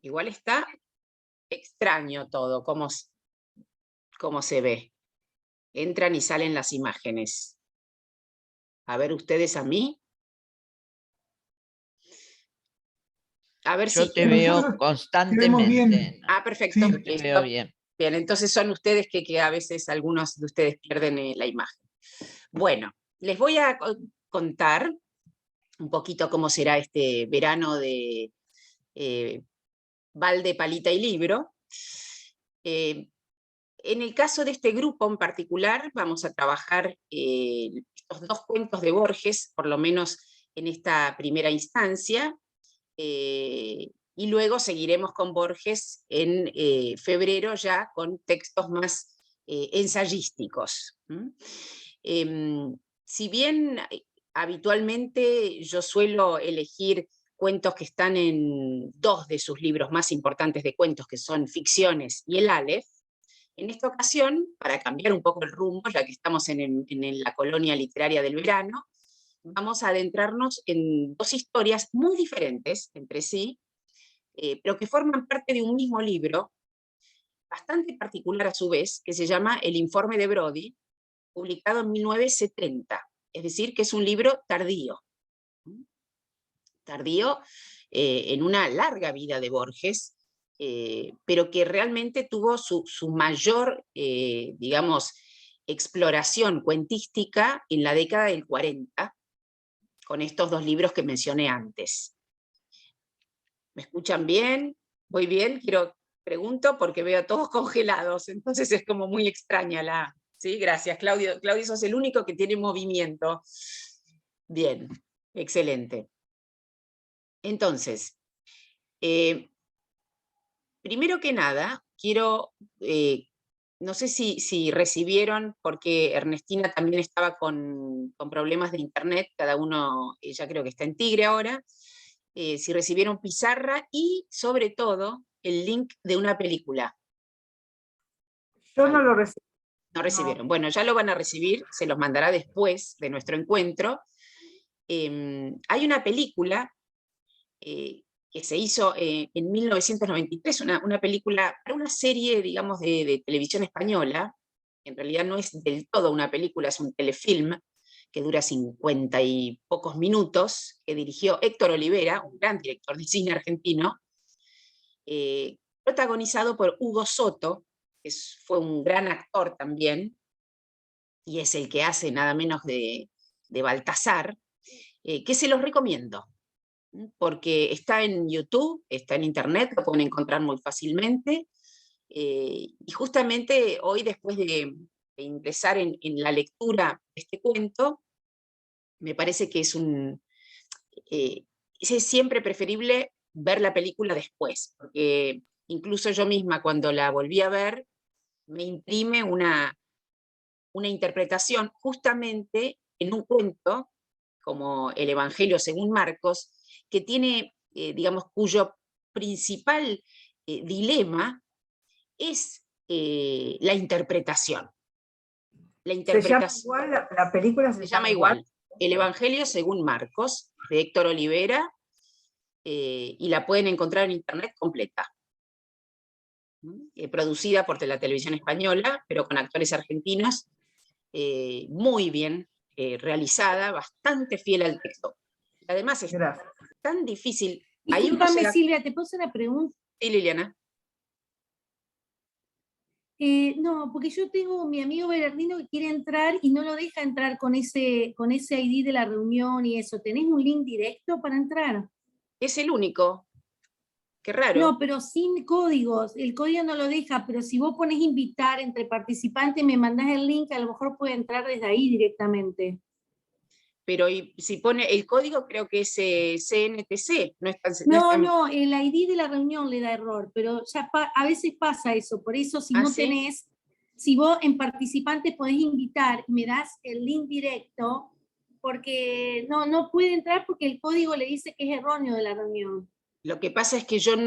Igual está extraño todo, cómo se ve. Entran y salen las imágenes. A ver ustedes a mí. A ver Yo si... te veo Nosotros constantemente. Ah, perfecto. Sí. Te veo bien. Bien, entonces son ustedes que a veces algunos de ustedes pierden la imagen. Bueno, les voy a contar un poquito cómo será este verano de balde, palita y libro. En el caso de este grupo en particular, vamos a trabajar estos 2 cuentos de Borges, por lo menos en esta primera instancia, y luego seguiremos con Borges en febrero ya con textos más ensayísticos. Si bien habitualmente yo suelo elegir cuentos que están en 2 de sus libros más importantes de cuentos, que son Ficciones y El Aleph, en esta ocasión, para cambiar un poco el rumbo, ya que estamos en la colonia literaria del verano, vamos a adentrarnos en 2 historias muy diferentes entre sí, pero que forman parte de un mismo libro, bastante particular a su vez, que se llama El Informe de Brody, publicado en 1970, es decir, que es un libro tardío. Tardío en una larga vida de Borges, pero que realmente tuvo su mayor, digamos, exploración cuentística en la década del 40, con estos 2 libros que mencioné antes. ¿Me escuchan bien? ¿Voy bien? Pregunto porque veo a todos congelados, entonces es como muy extraña la... Sí, gracias, Claudio. Claudio, sos el único que tiene movimiento. Bien, excelente. Entonces, primero que nada, quiero... no sé si recibieron, porque Ernestina también estaba con problemas de internet, cada uno, ella creo que está en Tigre ahora, si recibieron pizarra y, sobre todo, el link de una película. Yo no lo recibí. No recibieron. Bueno, ya lo van a recibir, se los mandará después de nuestro encuentro. Hay una película que se hizo en 1993, una película para una serie, digamos, de televisión española. En realidad no es del todo una película, es un telefilm que dura 50 y pocos minutos, que dirigió Héctor Olivera, un gran director de cine argentino, protagonizado por Hugo Soto, que fue un gran actor también, y es el que hace nada menos de Baltasar, que se los recomiendo, porque está en YouTube, está en internet, lo pueden encontrar muy fácilmente, y justamente hoy, después de ingresar en la lectura de este cuento, me parece que es siempre preferible ver la película después, porque incluso yo misma cuando la volví a ver, me imprime una interpretación justamente en un cuento como el Evangelio según Marcos, que tiene, digamos, cuyo principal dilema es la interpretación. La interpretación ¿Se llama igual? ¿La película se llama igual? El Evangelio según Marcos, de Héctor Olivera, y la pueden encontrar en internet completa. Producida por la televisión española, pero con actores argentinos, muy bien realizada, bastante fiel al texto. Además es tan difícil. Disculpame, Silvia, ¿te puedo hacer una pregunta? Sí, Liliana. No, porque yo tengo mi amigo Bernardino que quiere entrar y no lo deja entrar con ese ID de la reunión y eso. ¿Tenés un link directo para entrar? Es el único. Qué raro. No, pero sin códigos. El código no lo deja, pero si vos pones invitar entre participantes, me mandás el link, a lo mejor puede entrar desde ahí directamente. Pero si pone el código, creo que es CNTC. No, el ID de la reunión le da error, pero ya a veces pasa eso. Por eso, si no tenés, si vos en participantes podés invitar, me das el link directo, porque no puede entrar porque el código le dice que es erróneo de la reunión. Lo que pasa es que yo en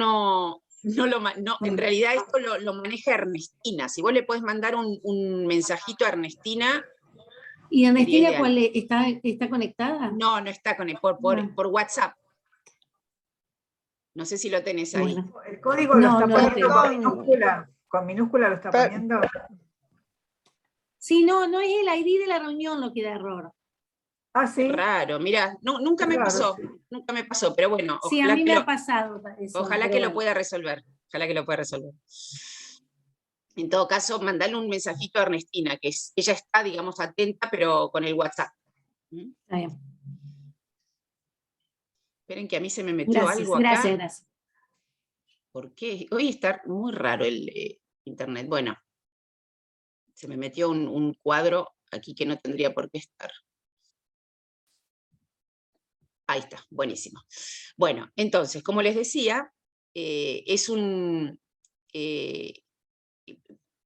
realidad esto lo maneja Ernestina. Si vos le podés mandar un mensajito a Ernestina. ¿Y Ernestina cuál está conectada? No, no está conectada, por WhatsApp. No sé si lo tenés ahí. Bueno. El código lo No, está no lo poniendo tengo. con minúscula lo está Pero- poniendo. Sí, no es el ID de la reunión lo que da error. Ah, sí. Raro, mirá, nunca me Raro, pasó, sí. nunca me pasó, pero bueno, Sí, a mí me ha pasado eso. ojalá pero que lo bueno. pueda resolver, ojalá que lo pueda resolver. En todo caso, mandale un mensajito a Ernestina, ella está, digamos, atenta, pero con el WhatsApp. Está bien. Esperen que a mí se me metió Gracias, algo acá. gracias. ¿Por qué? Hoy está muy raro el internet. Bueno, se me metió un cuadro aquí que no tendría por qué estar. Ahí está, buenísimo. Bueno, entonces, como les decía,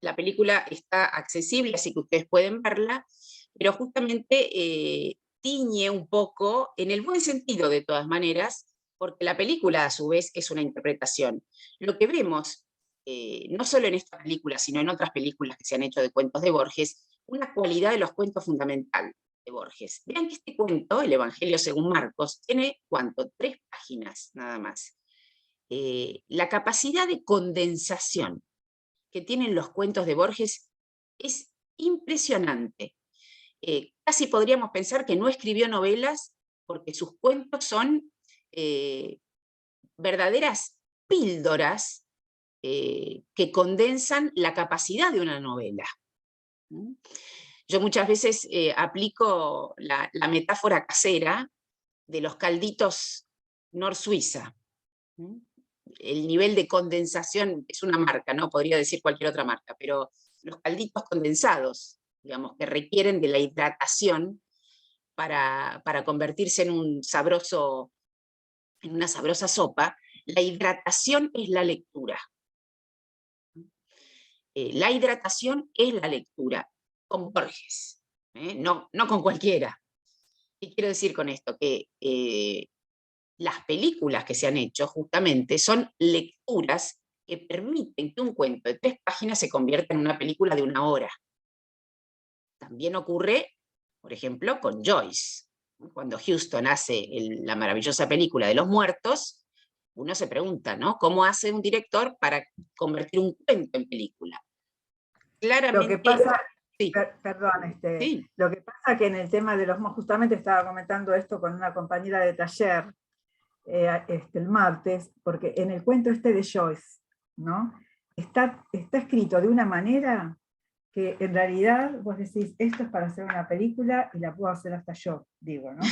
la película está accesible, así que ustedes pueden verla, pero justamente tiñe un poco, en el buen sentido de todas maneras, porque la película a su vez es una interpretación. Lo que vemos, no solo en esta película, sino en otras películas que se han hecho de cuentos de Borges, una cualidad de los cuentos fundamental de Borges. Vean que este cuento, el Evangelio según Marcos, tiene, ¿cuánto? 3 páginas nada más. La capacidad de condensación que tienen los cuentos de Borges es impresionante. Casi podríamos pensar que no escribió novelas porque sus cuentos son verdaderas píldoras que condensan la capacidad de una novela. Yo muchas veces aplico la metáfora casera de los calditos Nor Suiza. El nivel de condensación es una marca, ¿no? Podría decir cualquier otra marca, pero los calditos condensados, digamos, que requieren de la hidratación para convertirse en una sabrosa sopa, la hidratación es la lectura. La hidratación es la lectura, con Borges, no con cualquiera. ¿Qué quiero decir con esto? Que las películas que se han hecho justamente son lecturas que permiten que un cuento de 3 páginas se convierta en una película de 1 hora. También ocurre, por ejemplo, con Joyce. Cuando Huston hace la maravillosa película de Los Muertos, uno se pregunta, ¿no? ¿Cómo hace un director para convertir un cuento en película? Claramente. Lo que pasa, sí. perdón, Sí. lo que pasa que en el tema de justamente estaba comentando esto con una compañera de taller el martes, porque en el cuento de Joyce, ¿no? Está escrito de una manera que en realidad vos decís, esto es para hacer una película y la puedo hacer hasta yo, digo, ¿no?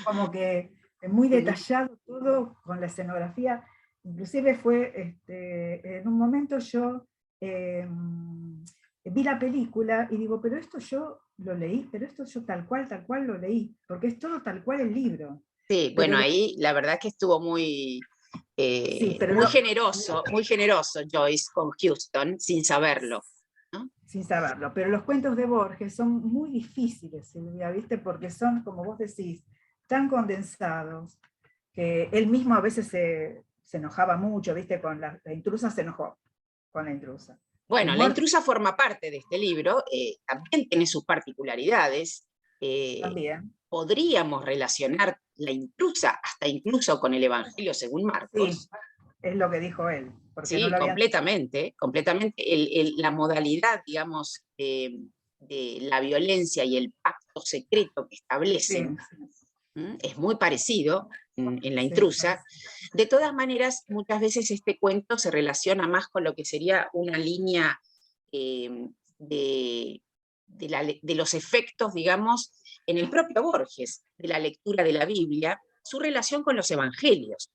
Como que es muy detallado todo con la escenografía. Inclusive fue, en un momento yo vi la película y digo, pero esto yo lo leí, pero esto yo tal cual lo leí, porque es todo tal cual el libro. Sí, pero bueno, ahí la verdad es que estuvo muy generoso Joyce con Huston, sin saberlo. ¿No? Sin saberlo, pero los cuentos de Borges son muy difíciles, Silvia, ¿viste? Porque son, como vos decís, tan condensados, que él mismo a veces se enojaba mucho, ¿viste? Con la intrusa se enojó, con la intrusa. Bueno, la intrusa forma parte de este libro, también tiene sus particularidades. También. Podríamos relacionar la intrusa hasta incluso con el Evangelio según Marcos. Sí, es lo que dijo él. Porque sí, no lo completamente. La modalidad, digamos, de la violencia y el pacto secreto que establecen es muy parecido en la intrusa. De todas maneras, muchas veces este cuento se relaciona más con lo que sería una línea de los efectos, digamos, en el propio Borges, de la lectura de la Biblia, su relación con los evangelios.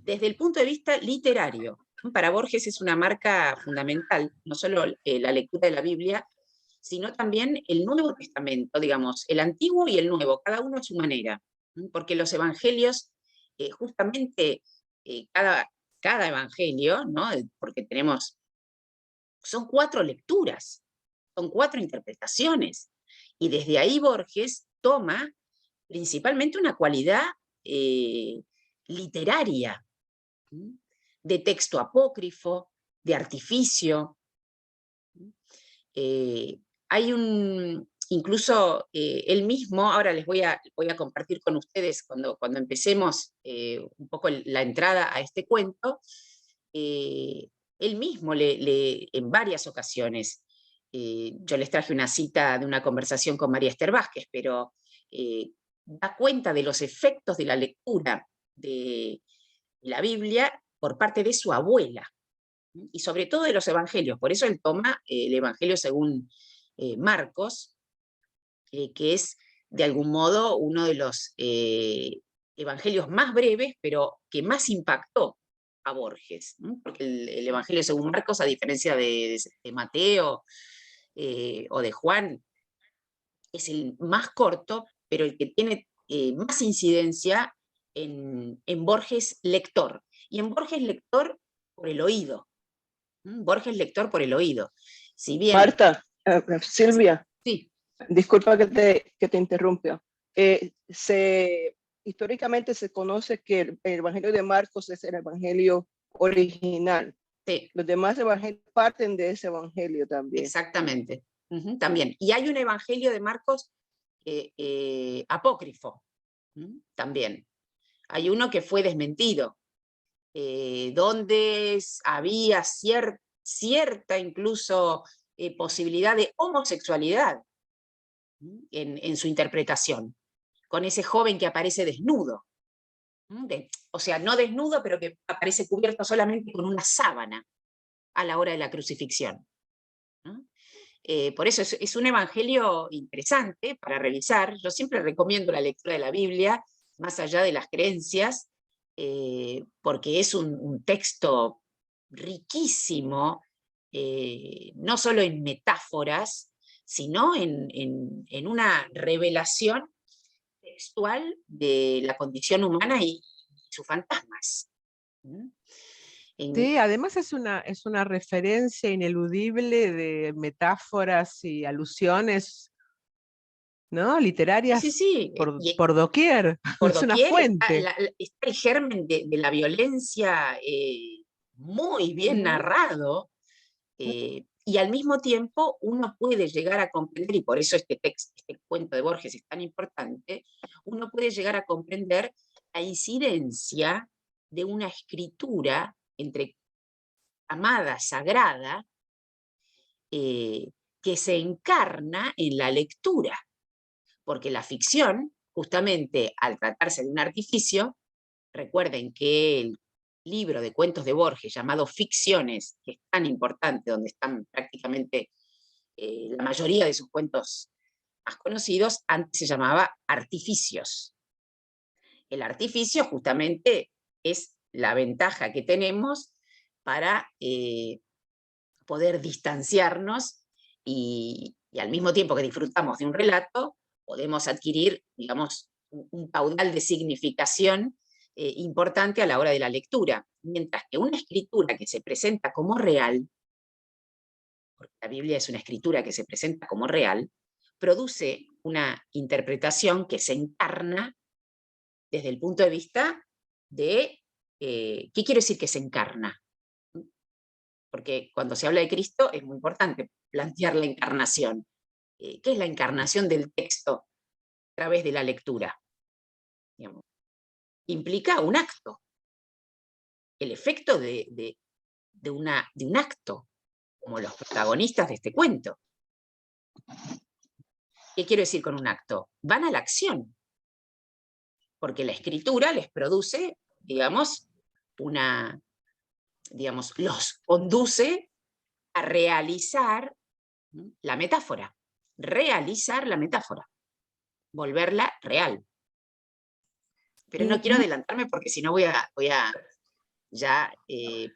Desde el punto de vista literario, para Borges es una marca fundamental, no solo la lectura de la Biblia, sino también el Nuevo Testamento, digamos, el Antiguo y el Nuevo, cada uno a su manera, porque los evangelios, justamente cada evangelio, ¿no? Porque son 4 lecturas, son 4 interpretaciones, y desde ahí Borges toma principalmente una cualidad literaria, de texto apócrifo, de artificio. Hay incluso él mismo, ahora les voy a compartir con ustedes cuando empecemos un poco la entrada a este cuento, él mismo en varias ocasiones, yo les traje una cita de una conversación con María Esther Vázquez, pero da cuenta de los efectos de la lectura de la Biblia por parte de su abuela, y sobre todo de los evangelios. Por eso él toma el evangelio según Marcos, que es de algún modo uno de los evangelios más breves, pero que más impactó a Borges, ¿no? Porque el evangelio según Marcos, a diferencia de Mateo o de Juan, es el más corto, pero el que tiene más incidencia en Borges lector. Y en Borges lector por el oído. Borges lector por el oído. Si bien... Marta, Silvia, sí. Disculpa que te interrumpa. Históricamente se conoce que el Evangelio de Marcos es el Evangelio original. Sí. Los demás evangelios parten de ese Evangelio también. Exactamente. También. Y hay un Evangelio de Marcos apócrifo. También. Hay uno que fue desmentido, donde había cierta incluso posibilidad de homosexualidad en su interpretación, con ese joven que aparece desnudo. O sea, no desnudo, pero que aparece cubierto solamente con una sábana a la hora de la crucifixión. Por eso es un evangelio interesante para revisar. Yo siempre recomiendo la lectura de la Biblia, más allá de las creencias, porque es un texto riquísimo, no solo en metáforas, sino en una revelación textual de la condición humana y sus fantasmas. Sí, además es una referencia ineludible de metáforas y alusiones, ¿no? Literarias, sí, sí. Por doquier. Por es una doquier fuente. está el germen de la violencia muy bien narrado, y al mismo tiempo uno puede llegar a comprender, y por eso este cuento de Borges es tan importante, uno puede llegar a comprender la incidencia de una escritura entre amada, sagrada, que se encarna en la lectura, porque la ficción, justamente al tratarse de un artificio, recuerden que el libro de cuentos de Borges llamado Ficciones, que es tan importante, donde están prácticamente la mayoría de sus cuentos más conocidos, antes se llamaba Artificios. El artificio justamente es la ventaja que tenemos para poder distanciarnos y al mismo tiempo que disfrutamos de un relato, podemos adquirir, digamos, un caudal de significación importante a la hora de la lectura. Mientras que una escritura que se presenta como real, porque la Biblia es una escritura que se presenta como real, produce una interpretación que se encarna desde el punto de vista de, ¿qué quiero decir que se encarna? Porque cuando se habla de Cristo es muy importante plantear la encarnación. ¿Qué es la encarnación del texto a través de la lectura? Digamos, implica un acto, el efecto de un acto, como los protagonistas de este cuento. ¿Qué quiero decir con un acto? Van a la acción, porque la escritura les produce, digamos, los conduce a realizar la metáfora, volverla real. Pero no quiero adelantarme porque si no voy a ya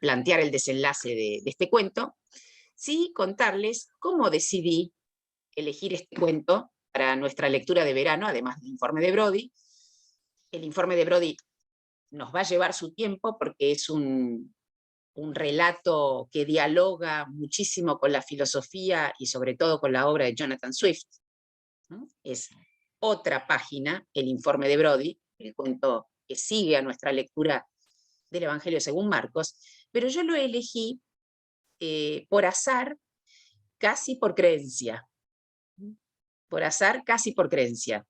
plantear el desenlace de este cuento. Sí, contarles cómo decidí elegir este cuento para nuestra lectura de verano, además del informe de Brody. El informe de Brody nos va a llevar su tiempo porque es un relato que dialoga muchísimo con la filosofía y sobre todo con la obra de Jonathan Swift, ¿no? Es otra página, el informe de Brody, el cuento que sigue a nuestra lectura del Evangelio según Marcos, pero yo lo elegí por azar, casi por creencia. por azar, casi por creencia.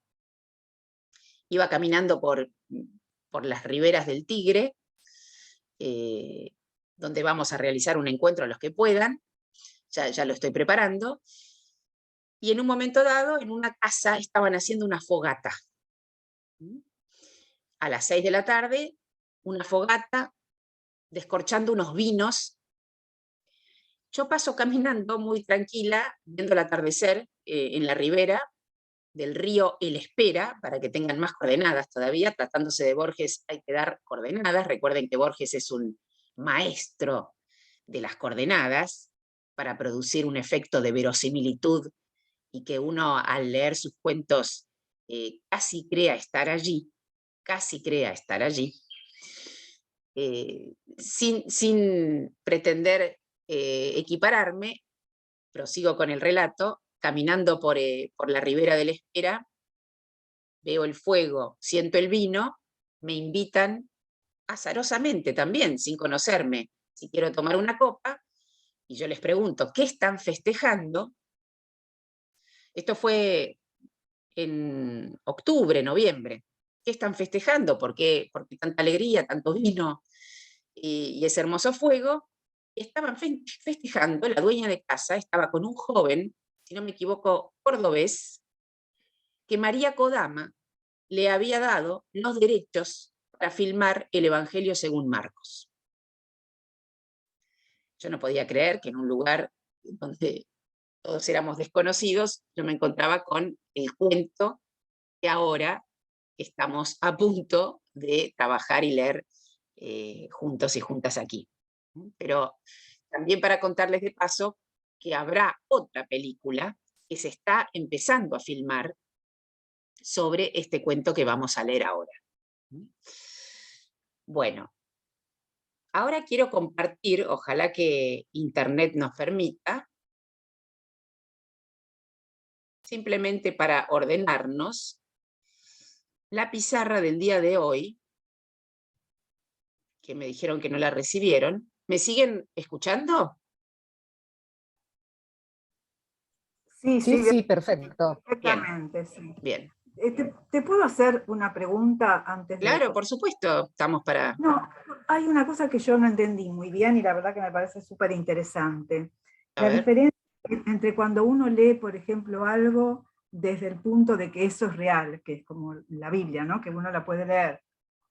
Iba caminando por las riberas del Tigre, donde vamos a realizar un encuentro a los que puedan, ya lo estoy preparando, y en un momento dado, en una casa, estaban haciendo una fogata. A las 6 de la tarde, una fogata, descorchando unos vinos. Yo paso caminando muy tranquila, viendo el atardecer en la ribera del río El Espera, para que tengan más coordenadas todavía. Tratándose de Borges hay que dar coordenadas. Recuerden que Borges es un maestro de las coordenadas para producir un efecto de verosimilitud y que uno al leer sus cuentos casi crea estar allí, sin pretender equipararme. Prosigo con el relato. Caminando por la ribera del Espera, veo el fuego, siento el vino, me invitan azarosamente también, sin conocerme, si quiero tomar una copa, y yo les pregunto, ¿qué están festejando? Esto fue en octubre, noviembre. ¿Qué están festejando? ¿Por qué tanta alegría, tanto vino y ese hermoso fuego? Estaban festejando, la dueña de casa estaba con un joven, si no me equivoco, cordobés, que María Kodama le había dado los derechos para filmar el Evangelio según Marcos. Yo no podía creer que en un lugar donde todos éramos desconocidos, yo me encontraba con el cuento que ahora estamos a punto de trabajar y leer juntos y juntas aquí. Pero también para contarles de paso que habrá otra película que se está empezando a filmar sobre este cuento que vamos a leer ahora. Bueno, ahora quiero compartir, ojalá que Internet nos permita, simplemente para ordenarnos, la pizarra del día de hoy, que me dijeron que no la recibieron. ¿Me siguen escuchando? Sí, Perfecto. perfectamente, sí. Bien. ¿Te puedo hacer una pregunta antes de...? Claro, por supuesto, estamos para... No, hay una cosa que yo no entendí muy bien y la verdad que me parece súper interesante. La diferencia entre cuando uno lee, por ejemplo, algo desde el punto de que eso es real, que es como la Biblia, ¿no? Que uno la puede leer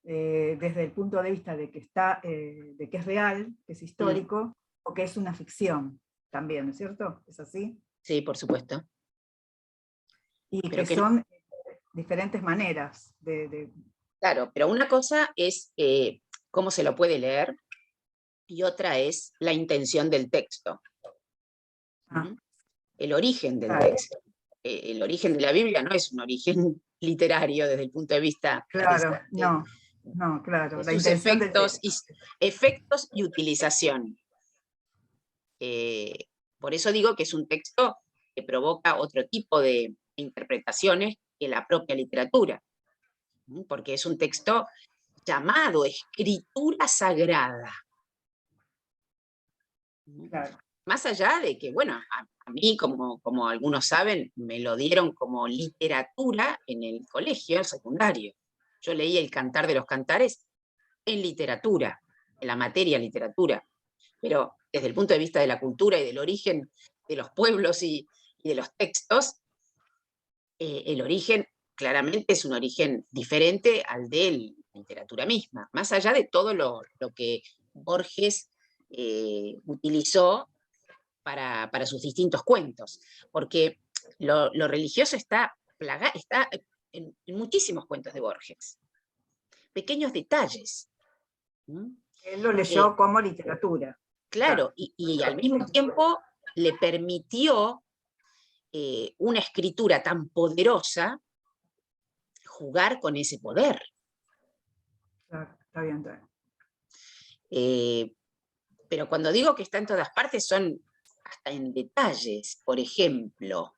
desde el punto de vista de que, de que es real, que es histórico, o que es una ficción también, ¿no es cierto? ¿Es así? Sí, por supuesto. Y pero que son diferentes maneras de... Claro, pero una cosa es cómo se lo puede leer y otra es la intención del texto. El origen del texto. El origen de la Biblia no es un origen literario desde el punto de vista... Claro, no, claro. La sus efectos y utilización. Por eso digo que es un texto que provoca otro tipo de interpretaciones que la propia literatura, porque es un texto llamado escritura sagrada. Claro. Más allá de que, bueno, a mí, como algunos saben, me lo dieron como literatura en el colegio, el secundario. Yo leí el Cantar de los Cantares en literatura, en la materia literatura, pero desde el punto de vista de la cultura y del origen de los pueblos y de los textos, el origen claramente es un origen diferente al de la literatura misma, más allá de todo lo que Borges utilizó para sus distintos cuentos, porque lo religioso está en muchísimos cuentos de Borges. Pequeños detalles. Él lo leyó como literatura. Claro, y al mismo tiempo le permitió una escritura tan poderosa jugar con ese poder. Claro, está bien. Pero cuando digo que está en todas partes son hasta en detalles. Por ejemplo,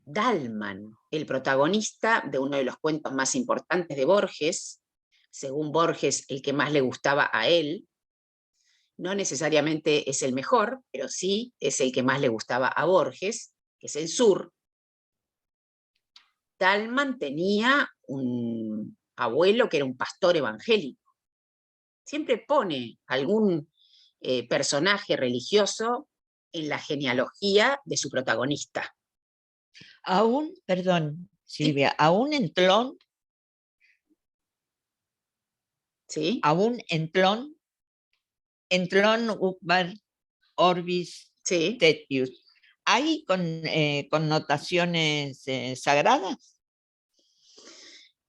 Dalman, el protagonista de uno de los cuentos más importantes de Borges, según Borges el que más le gustaba a él, no necesariamente es el mejor, pero sí es el que más le gustaba a Borges, que es el sur. Talman tenía un abuelo que era un pastor evangélico. Siempre pone algún personaje religioso en la genealogía de su protagonista. Aún, perdón, Silvia, aún en Tlön, ¿Sí? aún en Tlön, Uqbar, Orbis, Sí. Tetius, ¿hay connotaciones sagradas?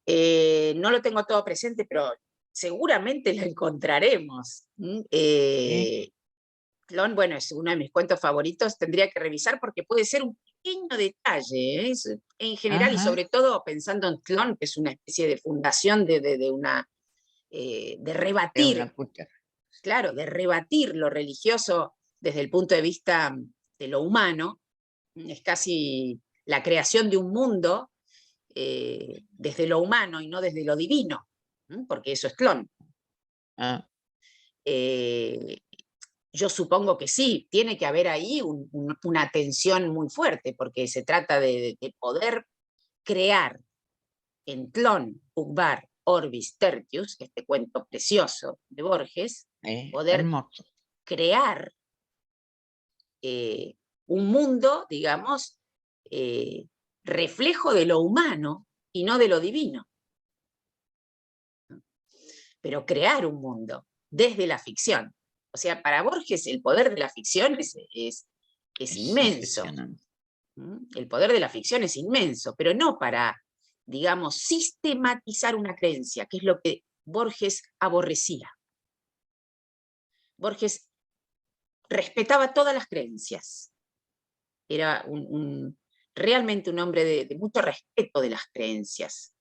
No lo tengo todo presente, pero seguramente lo encontraremos. Tlön, bueno, es uno de mis cuentos favoritos, tendría que revisar porque puede ser un pequeño detalle, en general, y sobre todo pensando en Tlön, que es una especie de fundación de rebatir, claro, de rebatir lo religioso desde el punto de vista de lo humano. Es casi la creación de un mundo desde lo humano y no desde lo divino, porque eso es Tlön. Yo supongo que sí, tiene que haber ahí una tensión muy fuerte, porque se trata de poder crear en Tlön, Uqbar, Orbis, Tertius, este cuento precioso de Borges, poder hermoso. crear un mundo, digamos, reflejo de lo humano y no de lo divino. Pero crear un mundo desde la ficción. O sea, para Borges el poder de la ficción es inmenso. El poder de la ficción es inmenso, pero no para, digamos, sistematizar una creencia, que es lo que Borges aborrecía. Borges respetaba todas las creencias. Era realmente un hombre de mucho respeto de las creencias.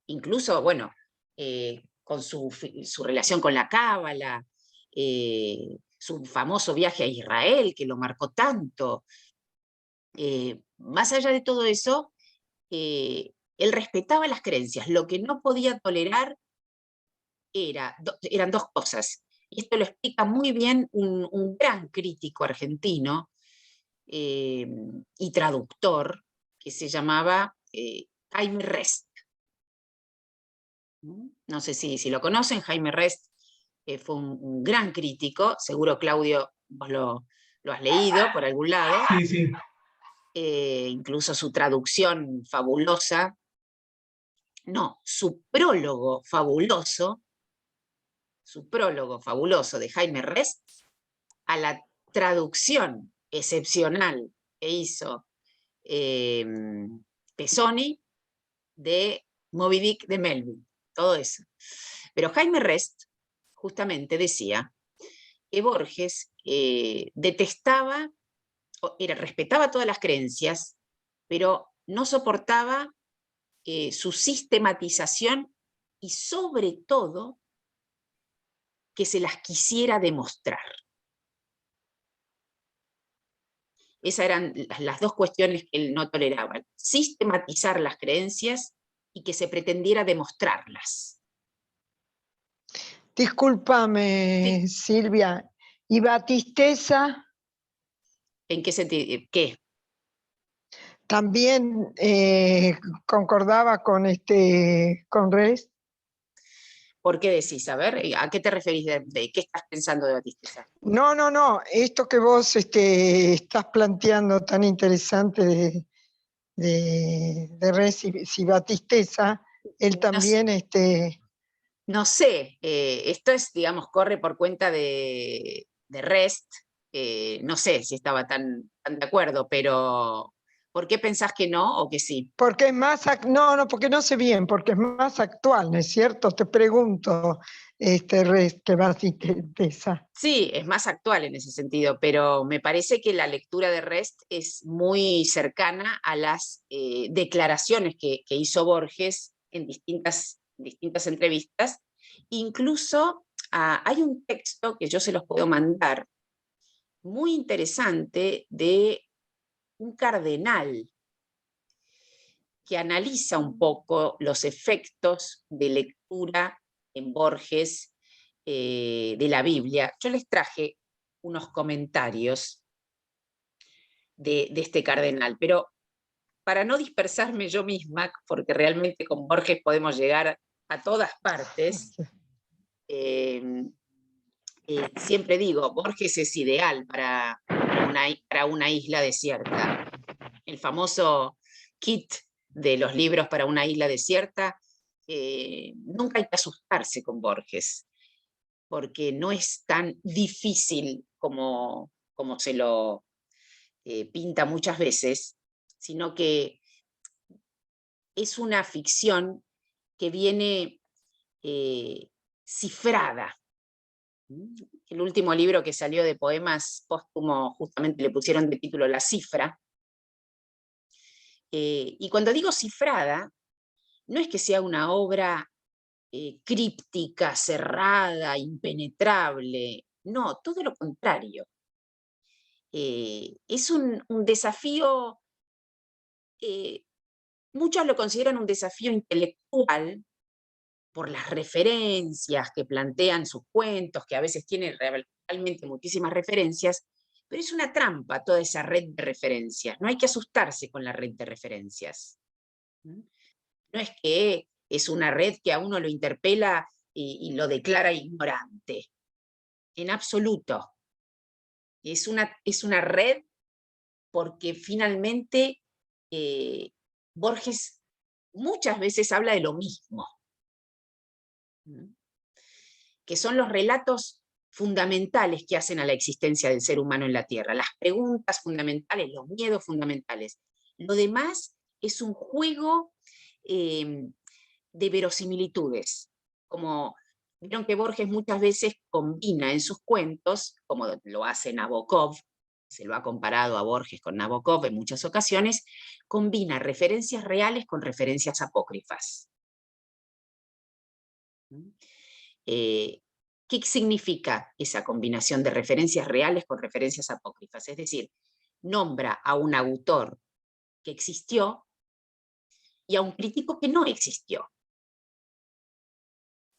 Incluso, bueno, con su relación con la Cábala, su famoso viaje a Israel, que lo marcó tanto. Más allá de todo eso, él respetaba las creencias. Lo que no podía tolerar eran dos cosas. Y esto lo explica muy bien un gran crítico argentino y traductor, que se llamaba Jaime Rest. No sé si lo conocen. Jaime Rest fue un gran crítico, seguro Claudio vos lo has leído por algún lado. Sí, sí. Incluso su traducción fabulosa, no, su prólogo fabuloso de Jaime Rest a la traducción excepcional que hizo Pezzoni de Moby Dick de Melville, todo eso. Pero Jaime Rest justamente decía que Borges respetaba todas las creencias, pero no soportaba su sistematización y sobre todo que se las quisiera demostrar. Esas eran las dos cuestiones que él no toleraba: sistematizar las creencias y que se pretendiera demostrarlas. Discúlpame, sí. Silvia, ¿y Batisteza? ¿En qué sentido? ¿Qué? ¿También concordaba con Rest? ¿Por qué decís? A ver, ¿a qué te referís? ¿De qué estás pensando de Batisteza? No, esto que vos estás planteando tan interesante de Rest y Batisteza, él también... No sé, esto es, digamos, corre por cuenta de Rest. No sé si estaba tan de acuerdo, pero ¿por qué pensás que no o que sí? Porque es más, porque no sé bien, porque es más actual, ¿no es cierto? Te pregunto, Rest, que Batisteza. Sí, es más actual en ese sentido, pero me parece que la lectura de Rest es muy cercana a las declaraciones que hizo Borges en distintas entrevistas. Incluso hay un texto que yo se los puedo mandar, muy interesante, de un cardenal que analiza un poco los efectos de lectura en Borges de la Biblia, yo les traje unos comentarios de este cardenal, pero para no dispersarme yo misma, porque realmente con Borges podemos llegar a todas partes, siempre digo, Borges es ideal para una isla desierta. El famoso kit de los libros para una isla desierta, nunca hay que asustarse con Borges, porque no es tan difícil como se lo pinta muchas veces, sino que es una ficción que viene cifrada. El último libro que salió de poemas póstumo, justamente le pusieron de título La Cifra. Y cuando digo cifrada, no es que sea una obra críptica, cerrada, impenetrable. No, todo lo contrario. Es un desafío, muchos lo consideran un desafío intelectual, por las referencias que plantean sus cuentos, que a veces tienen realmente muchísimas referencias, pero es una trampa toda esa red de referencias. No hay que asustarse con la red de referencias. No es que es una red que a uno lo interpela y lo declara ignorante. En absoluto. Es una red porque finalmente Borges muchas veces habla de lo mismo, que son los relatos fundamentales que hacen a la existencia del ser humano en la Tierra, las preguntas fundamentales, los miedos fundamentales. Lo demás es un juego de verosimilitudes, como vieron que Borges muchas veces combina en sus cuentos, como lo hace Nabokov, se lo ha comparado a Borges con Nabokov en muchas ocasiones, combina referencias reales con referencias apócrifas. ¿Qué significa esa combinación de referencias reales con referencias apócrifas? Es decir, nombra a un autor que existió y a un crítico que no existió.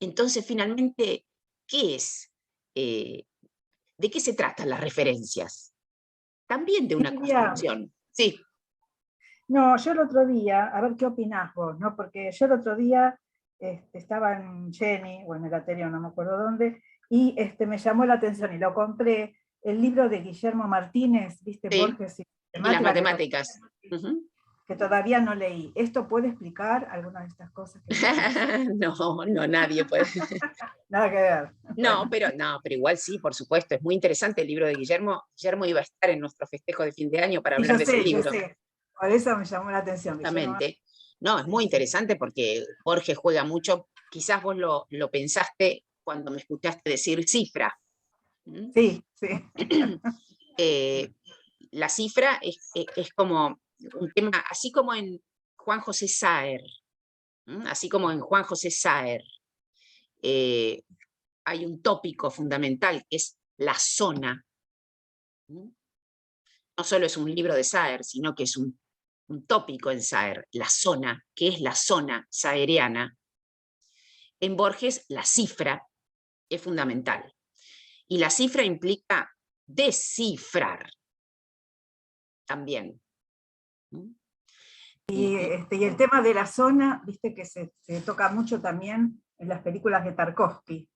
Entonces, finalmente, ¿qué es? ¿De qué se tratan las referencias? También de una construcción. Sí. No, yo el otro día, a ver qué opinás vos, ¿no? Porque yo el otro día estaba en Jenny, o en el Ateneo, no me acuerdo dónde, y me llamó la atención y lo compré, el libro de Guillermo Martínez, ¿viste? Sí. Borges y las matemáticas. Que todavía no leí. ¿Esto puede explicar algunas de estas cosas? No, nadie puede. Nada que ver. No, pero igual sí, por supuesto, es muy interesante el libro de Guillermo. Guillermo iba a estar en nuestro festejo de fin de año para hablar de ese libro. Yo sé, por eso me llamó la atención. Exactamente. No, es muy interesante porque Borges juega mucho, quizás vos lo pensaste cuando me escuchaste decir cifra. Sí. La cifra es como un tema, así como en Juan José Saer, hay un tópico fundamental que es la zona. No solo es un libro de Saer, sino que es un tópico en Saer, la zona, que es la zona saeriana. En Borges, la cifra es fundamental. Y la cifra implica descifrar también. Y el tema de la zona, viste que se toca mucho también en las películas de Tarkovsky.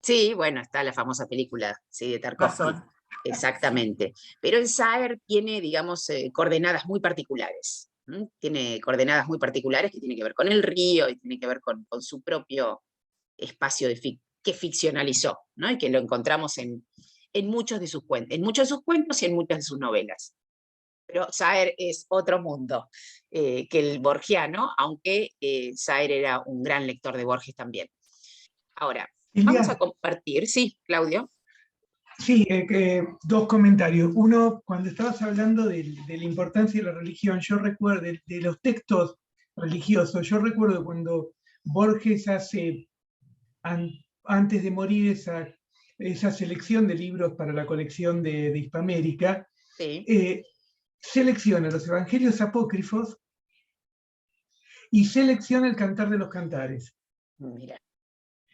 Sí, bueno, está la famosa película de Tarkovsky. Exactamente. Pero el Saer tiene, digamos, coordenadas muy particulares. Tiene coordenadas muy particulares que tienen que ver con el río y tiene que ver con su propio espacio que ficcionalizó, ¿no? Y que lo encontramos en muchos de sus cuentos, y en muchas de sus novelas. Pero Saer es otro mundo que el borgiano, aunque Saer era un gran lector de Borges también. Ahora, vamos a compartir, sí, Claudio. Sí, dos comentarios. Uno, cuando estabas hablando de la importancia de la religión, yo recuerdo de los textos religiosos, yo recuerdo cuando Borges hace, antes de morir, esa selección de libros para la colección de Hispamérica, sí. Selecciona los evangelios apócrifos y selecciona el Cantar de los Cantares. Mira.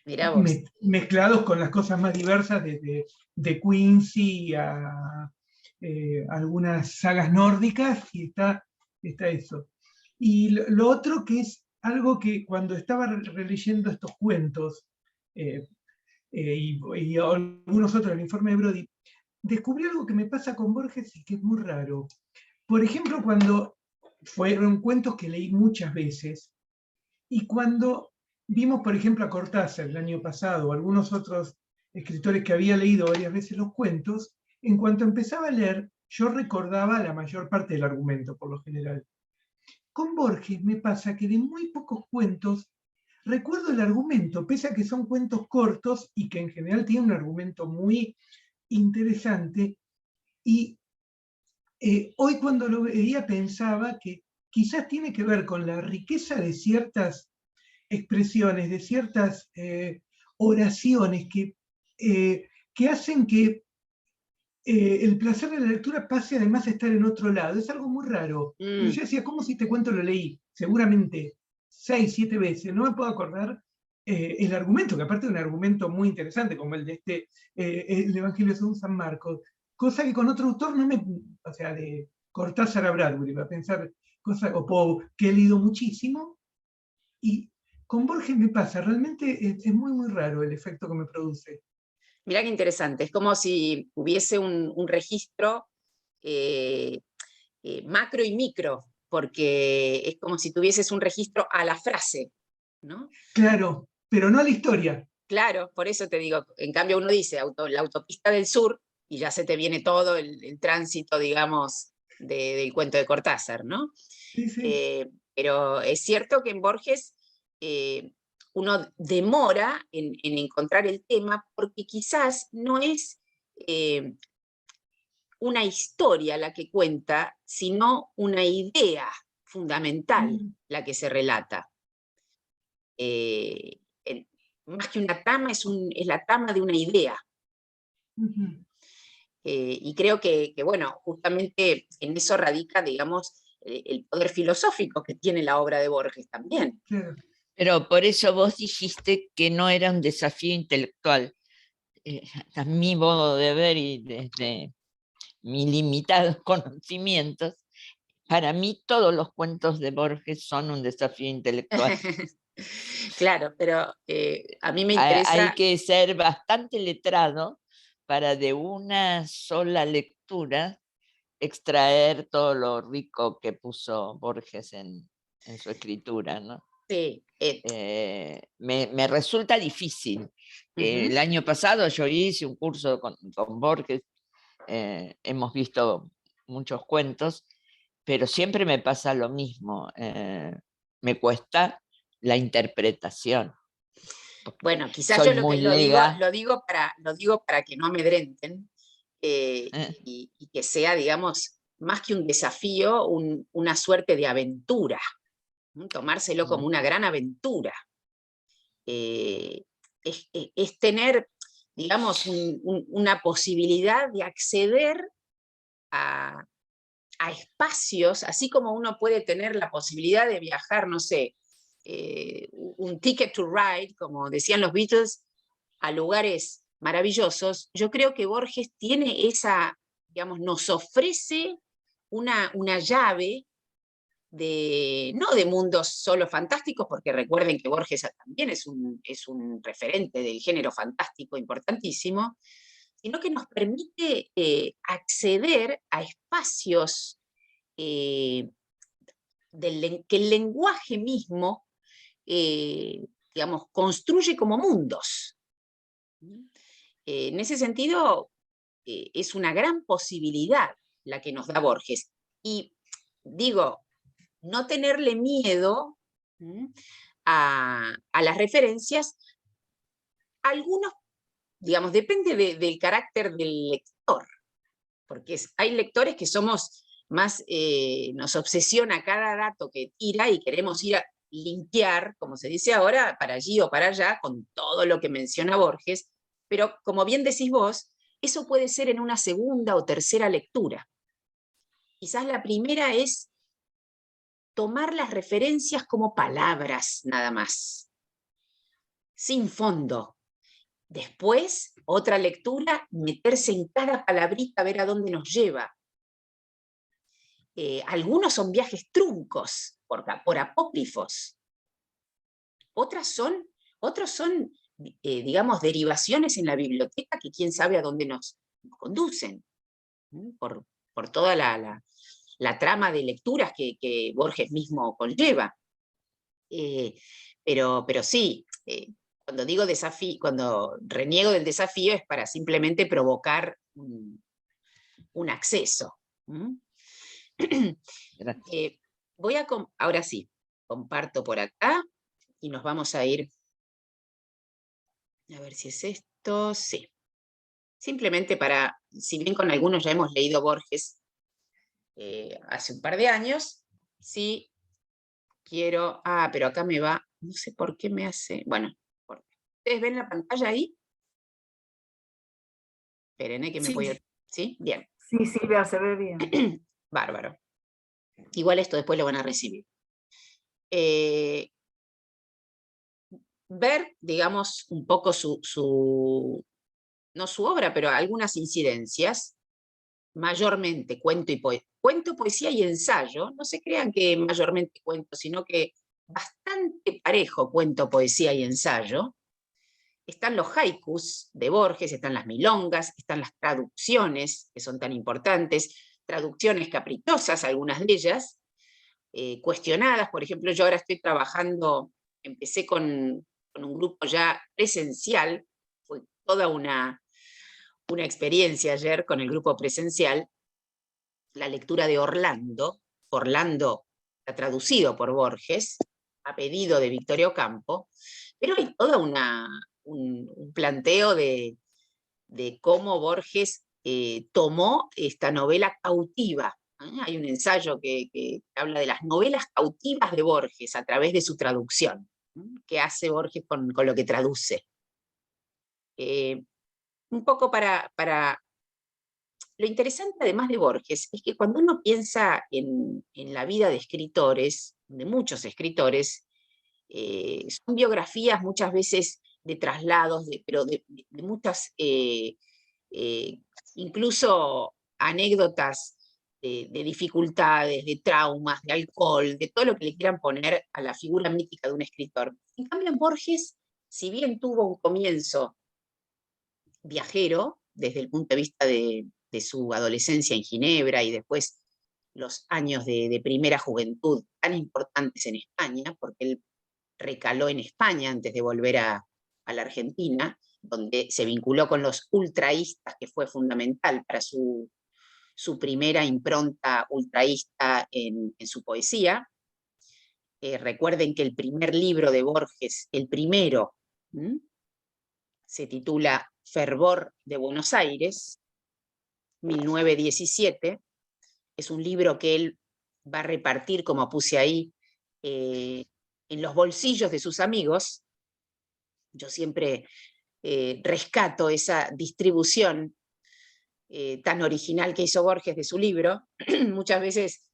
Mirá vos. Mezclados con las cosas más diversas, de Quincy a algunas sagas nórdicas, y está eso. Y lo otro que es algo que cuando estaba releyendo estos cuentos, y algunos otros del informe de Brody, descubrí algo que me pasa con Borges y que es muy raro. Por ejemplo, cuando fueron cuentos que leí muchas veces, y cuando vimos, por ejemplo, a Cortázar el año pasado, o algunos otros escritores que había leído varias veces los cuentos, en cuanto empezaba a leer, yo recordaba la mayor parte del argumento, por lo general. Con Borges me pasa que de muy pocos cuentos recuerdo el argumento, pese a que son cuentos cortos y que en general tienen un argumento muy interesante. Y hoy cuando lo veía pensaba que quizás tiene que ver con la riqueza de ciertas expresiones, de ciertas oraciones que hacen que el placer de la lectura pase además a estar en otro lado. Es algo muy raro. Pero yo decía, ¿cómo si este cuento lo leí? Seguramente 6, 7 veces. No me puedo acordar el argumento, que aparte es un argumento muy interesante, como el de el Evangelio según San Marcos. Cosa que con otro autor no me... O sea, de Cortázar a Bradbury, para pensar cosas, o Poe, que he leído muchísimo. Y con Borges me pasa, realmente es muy, muy raro el efecto que me produce. Mirá qué interesante, es como si hubiese un registro macro y micro, porque es como si tuvieses un registro a la frase, ¿no? Claro, pero no a la historia. Claro, por eso te digo, en cambio uno dice la autopista del sur, y ya se te viene todo el tránsito, digamos, del cuento de Cortázar, ¿no? Sí, sí. Pero es cierto que en Borges uno demora en encontrar el tema, porque quizás no es una historia la que cuenta, sino una idea fundamental la que se relata. Más que una trama, es la trama de una idea. Y creo que, bueno, justamente en eso radica, digamos, el poder filosófico que tiene la obra de Borges también. Pero por eso vos dijiste que no era un desafío intelectual. A mi modo de ver y desde mis limitados conocimientos, para mí todos los cuentos de Borges son un desafío intelectual. Claro, pero a mí me interesa... Hay que ser bastante letrado para de una sola lectura extraer todo lo rico que puso Borges en su escritura, ¿no? Sí. Me resulta difícil. El año pasado yo hice un curso con Borges, hemos visto muchos cuentos, pero siempre me pasa lo mismo, me cuesta la interpretación. Bueno, quizás yo lo digo para que no amedrenten y que sea, digamos, más que un desafío, una suerte de aventura, ¿no? Tomárselo como una gran aventura. Es tener, digamos, una posibilidad de acceder a espacios, así como uno puede tener la posibilidad de viajar, no sé, un ticket to ride, como decían los Beatles, a lugares maravillosos. Yo creo que Borges tiene esa, digamos, nos ofrece una llave no de mundos solo fantásticos, porque recuerden que Borges también es un referente del género fantástico importantísimo, sino que nos permite acceder a espacios que el lenguaje mismo, digamos, construye como mundos. En ese sentido, es una gran posibilidad la que nos da Borges. Y digo, no tenerle miedo a las referencias. Algunos, digamos, depende del carácter del lector, porque hay lectores que somos más, nos obsesiona cada dato que tira y queremos ir a limpiar, como se dice ahora, para allí o para allá, con todo lo que menciona Borges, pero como bien decís vos, eso puede ser en una segunda o tercera lectura. Quizás la primera es tomar las referencias como palabras nada más. sin fondo. Después, otra lectura, meterse en cada palabrita, ver a dónde nos lleva. Algunos son viajes truncos, por apócrifos. Otros son, digamos, derivaciones en la biblioteca que quién sabe a dónde nos conducen, por toda la trama de lecturas que Borges mismo conlleva. Pero sí, cuando digo desafío, cuando reniego del desafío es para simplemente provocar un acceso. Ahora sí, comparto por acá y nos vamos a ir, a ver si es esto, sí. Simplemente para, si bien con algunos ya hemos leído Borges hace un par de años, sí quiero, pero acá me va, no sé por qué me hace, bueno, ¿ustedes ven la pantalla ahí? Esperen, que me voy a... ¿Sí? Bien. Sí, Silvia, se ve bien. Bárbaro. Igual esto después lo van a recibir. Ver, digamos, un poco no su obra, pero algunas incidencias, mayormente cuento, poesía y ensayo. No se crean que mayormente cuento, sino que bastante parejo cuento, poesía y ensayo. Están los haikus de Borges, están las milongas, están las traducciones, que son tan importantes, traducciones caprichosas, algunas de ellas, cuestionadas. Por ejemplo, yo ahora estoy trabajando, empecé con un grupo ya presencial, fue toda una experiencia ayer con el grupo presencial, la lectura de Orlando. Orlando está traducido por Borges, a pedido de Victoria Ocampo, pero hay toda un planteo de cómo Borges tomó esta novela cautiva. Hay un ensayo que habla de las novelas cautivas de Borges a través de su traducción, que hace Borges con lo que traduce. Un poco para... Lo interesante además de Borges es que cuando uno piensa en la vida de escritores, de muchos escritores, son biografías muchas veces de traslados, pero de muchas, incluso anécdotas de dificultades, de traumas, de alcohol, de todo lo que le quieran poner a la figura mítica de un escritor. En cambio, Borges, si bien tuvo un comienzo viajero, desde el punto de vista de su adolescencia en Ginebra y después los años de primera juventud tan importantes en España, porque él recaló en España antes de volver a la Argentina, donde se vinculó con los ultraístas, que fue fundamental para su primera impronta ultraísta en su poesía. Recuerden que el primer libro de Borges, el primero, se titula Fervor de Buenos Aires, 1917, es un libro que él va a repartir, como puse ahí, en los bolsillos de sus amigos. Yo siempre rescato esa distribución tan original que hizo Borges de su libro. Muchas veces,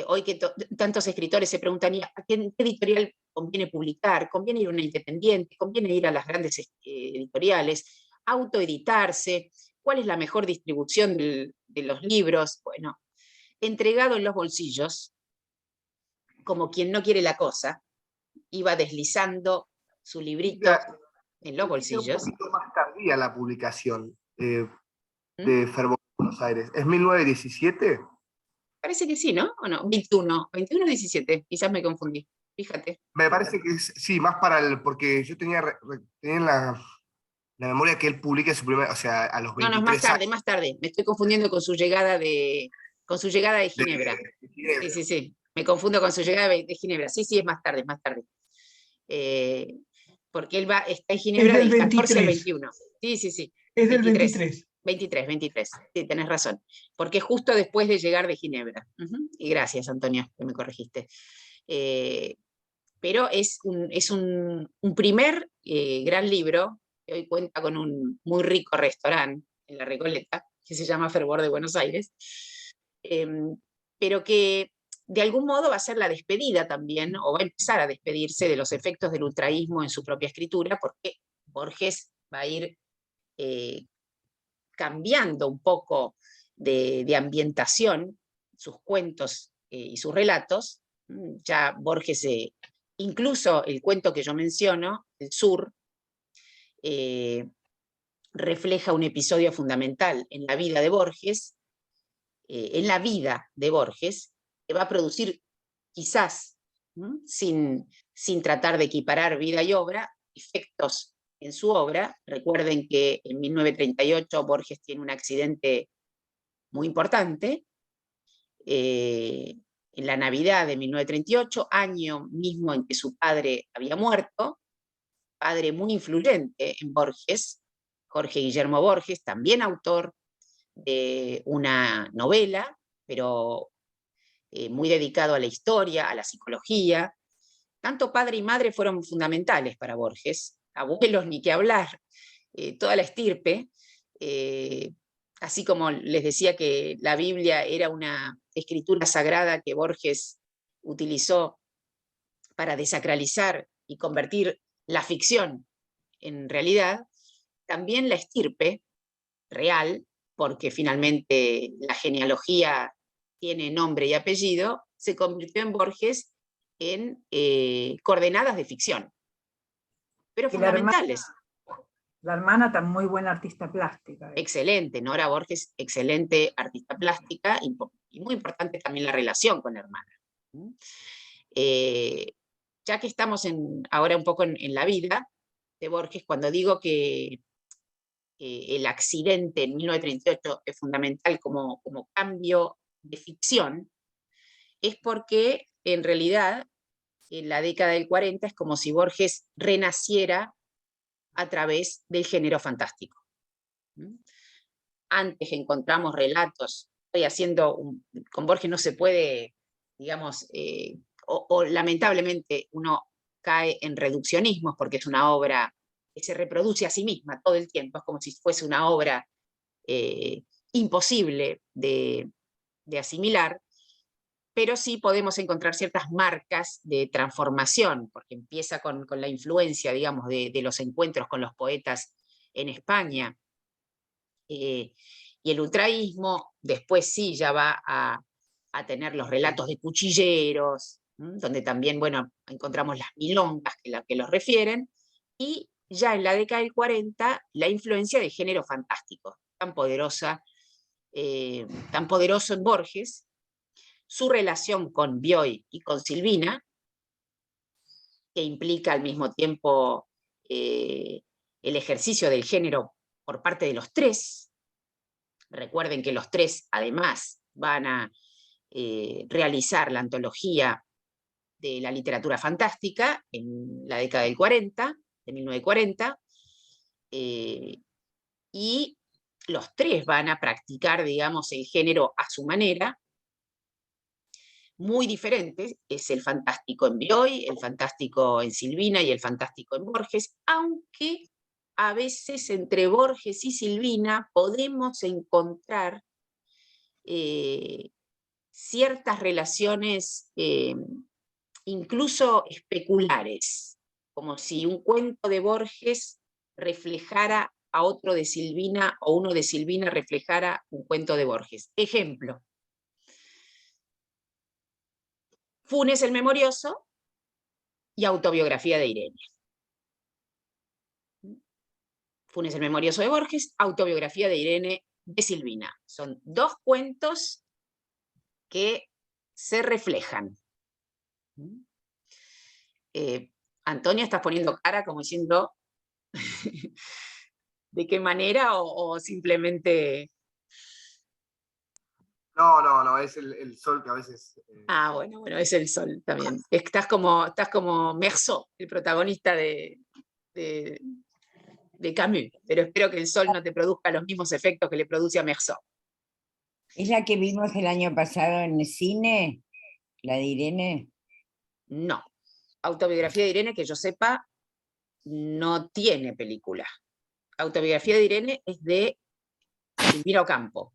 hoy que tantos escritores se preguntan, ¿a qué editorial conviene publicar? ¿Conviene ir a una independiente? ¿Conviene ir a las grandes editoriales? ¿Autoeditarse? ¿Cuál es la mejor distribución de los libros? Bueno, entregado en los bolsillos, como quien no quiere la cosa, iba deslizando su librito en los bolsillos. Un poquito más tardía la publicación de Fervor de Buenos Aires. ¿Es 1917? Parece que sí, ¿no? ¿O no? 21 o 17, quizás me confundí, fíjate. Me parece que sí, más para porque yo tenía en la memoria que él publique su primer, o sea, a los 23 No, más tarde, me estoy confundiendo con su llegada de Ginebra. De Ginebra. Sí, me confundo con su llegada de Ginebra. Sí, es más tarde. Porque él está en Ginebra del 14 al 21. Sí. Es del 23. 23, sí, tenés razón. Porque es justo después de llegar de Ginebra. Y gracias, Antonio, que me corregiste. Pero es un primer gran libro, que hoy cuenta con un muy rico restaurante en La Recoleta, que se llama Fervor de Buenos Aires, pero que de algún modo va a ser la despedida también, o va a empezar a despedirse de los efectos del ultraísmo en su propia escritura, porque Borges va a ir cambiando un poco de ambientación, sus cuentos y sus relatos. Ya Borges, incluso el cuento que yo menciono, El Sur, refleja un episodio fundamental en la vida de Borges, que va a producir quizás, sin tratar de equiparar vida y obra, efectos en su obra. Recuerden que en 1938 Borges tiene un accidente muy importante, en la Navidad de 1938, año mismo en que su padre había muerto, padre muy influyente en Borges, Jorge Guillermo Borges, también autor de una novela, pero muy dedicado a la historia, a la psicología. Tanto padre y madre fueron fundamentales para Borges, abuelos ni que hablar, toda la estirpe, así como les decía que la Biblia era una escritura sagrada que Borges utilizó para desacralizar y convertir la ficción en realidad, también la estirpe real, porque finalmente la genealogía tiene nombre y apellido, se convirtió en Borges en coordenadas de ficción, pero Y fundamentales. La hermana está muy buena artista plástica. Excelente, Nora Borges, excelente artista plástica, y muy importante también la relación con la hermana. Ya que estamos ahora un poco en la vida de Borges, cuando digo que el accidente en 1938 es fundamental como cambio de ficción, es porque en realidad en la década del 40 es como si Borges renaciera a través del género fantástico. Antes encontramos relatos, con Borges no se puede, digamos, o lamentablemente uno cae en reduccionismos porque es una obra que se reproduce a sí misma todo el tiempo, es como si fuese una obra imposible de asimilar, pero sí podemos encontrar ciertas marcas de transformación, porque empieza con la influencia, digamos, de los encuentros con los poetas en España, y el ultraísmo. Después sí ya va a tener los relatos de cuchilleros, donde también, bueno, encontramos las milongas que los refieren, y ya en la década del 40 la influencia de género fantástico, tan poderoso en Borges, su relación con Bioy y con Silvina, que implica al mismo tiempo el ejercicio del género por parte de los tres. Recuerden que los tres además van a realizar la antología de la literatura fantástica en la década del 40, de 1940, y los tres van a practicar, digamos, el género a su manera, muy diferentes. Es el fantástico en Bioy, el fantástico en Silvina y el fantástico en Borges, aunque a veces entre Borges y Silvina podemos encontrar ciertas relaciones incluso especulares, como si un cuento de Borges reflejara a otro de Silvina, o uno de Silvina reflejara un cuento de Borges. Ejemplo: Funes el Memorioso y Autobiografía de Irene. Funes el Memorioso de Borges, Autobiografía de Irene de Silvina. Son dos cuentos que se reflejan. Antonio, estás poniendo cara como diciendo ¿de qué manera o simplemente...? No, es el sol que a veces... Bueno, es el sol también. Estás como Meursault, el protagonista de Camus, pero espero que el sol no te produzca los mismos efectos que le produce a Meursault. ¿Es la que vimos el año pasado en el cine? ¿La de Irene? No. Autobiografía de Irene, que yo sepa, no tiene película. Autobiografía de Irene es de Silvina Ocampo.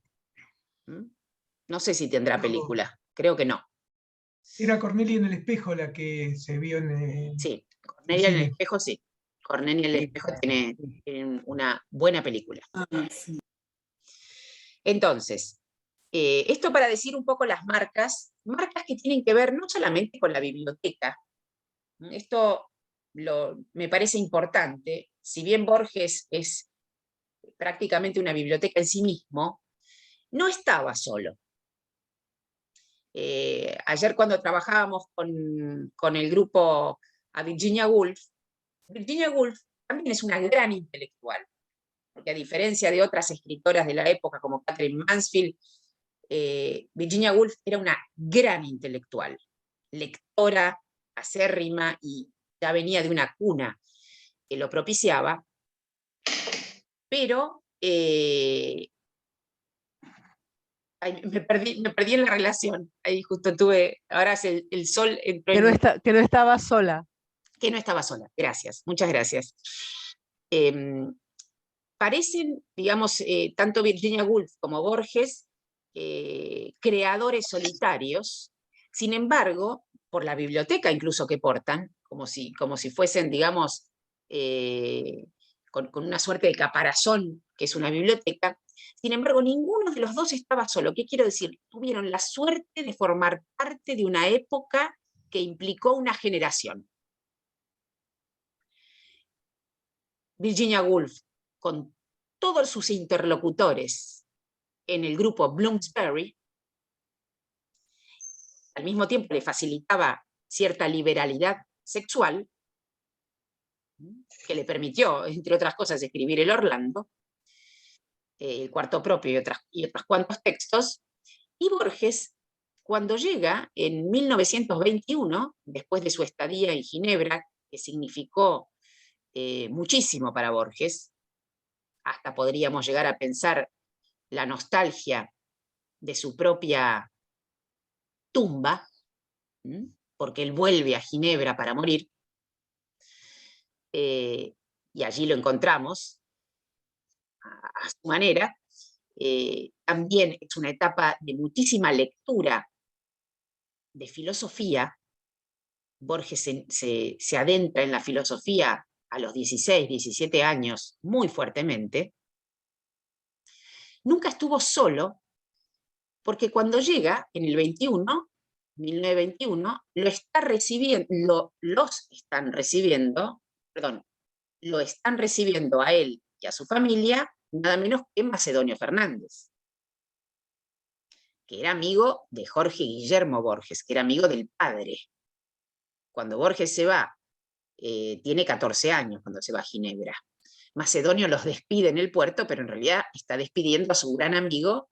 No sé si tendrá película, creo que no. Era Cornelia en el espejo la que se vio en Sí, Cornelia en el cine. espejo, sí. Cornelia en el Sí, espejo claro. tiene una buena película. Sí. Entonces, esto para decir un poco las marcas que tienen que ver no solamente con la biblioteca. Esto me parece importante. Si bien Borges es prácticamente una biblioteca en sí mismo, no estaba solo. Ayer cuando trabajábamos con el grupo a Virginia Woolf también es una gran intelectual, porque a diferencia de otras escritoras de la época como Catherine Mansfield, Virginia Woolf era una gran intelectual, lectora, acérrima, y ya venía de una cuna que lo propiciaba, pero me perdí en la relación. Ahí justo ahora es el sol entró Que no estaba sola. que no estaba sola. Gracias, muchas gracias. Parecen, digamos, tanto Virginia Woolf como Borges, creadores solitarios. Sin embargo, por la biblioteca incluso que portan, como si fuesen, digamos, con una suerte de caparazón, que es una biblioteca. Sin embargo, ninguno de los dos estaba solo. ¿Qué quiero decir? Tuvieron la suerte de formar parte de una época que implicó una generación. Virginia Woolf, con todos sus interlocutores en el grupo Bloomsbury, al mismo tiempo le facilitaba cierta liberalidad sexual, que le permitió, entre otras cosas, escribir El Orlando, El Cuarto Propio y otros cuantos textos. Y Borges, cuando llega en 1921, después de su estadía en Ginebra, que significó muchísimo para Borges, hasta podríamos llegar a pensar la nostalgia de su propia tumba, porque él vuelve a Ginebra para morir, y allí lo encontramos a su manera. También es una etapa de muchísima lectura de filosofía. Borges se adentra en la filosofía a los 16, 17 años muy fuertemente. Nunca estuvo solo, porque cuando llega en el 1921, lo están recibiendo a él y a su familia, nada menos que Macedonio Fernández, que era amigo de Jorge Guillermo Borges, que era amigo del padre. Cuando Borges se va, tiene 14 años cuando se va a Ginebra. Macedonio los despide en el puerto, pero en realidad está despidiendo a su gran amigo,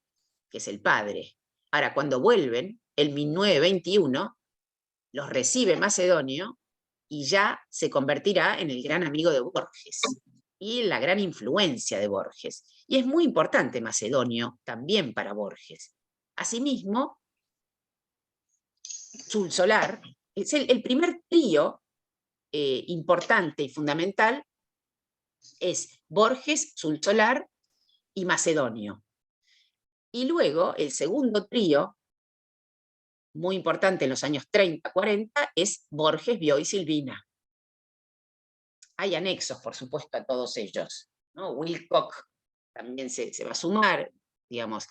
que es el padre. Ahora, cuando vuelven, en 1921, los recibe Macedonio y ya se convertirá en el gran amigo de Borges y en la gran influencia de Borges. Y es muy importante Macedonio también para Borges. Asimismo, Sul Solar es el primer trío importante y fundamental, es Borges, Sul Solar y Macedonio. Y luego el segundo trío, muy importante en los años 30, 40, es Borges, Bioy y Silvina. Hay anexos, por supuesto, a todos ellos, ¿no? Wilcock también se va a sumar, digamos,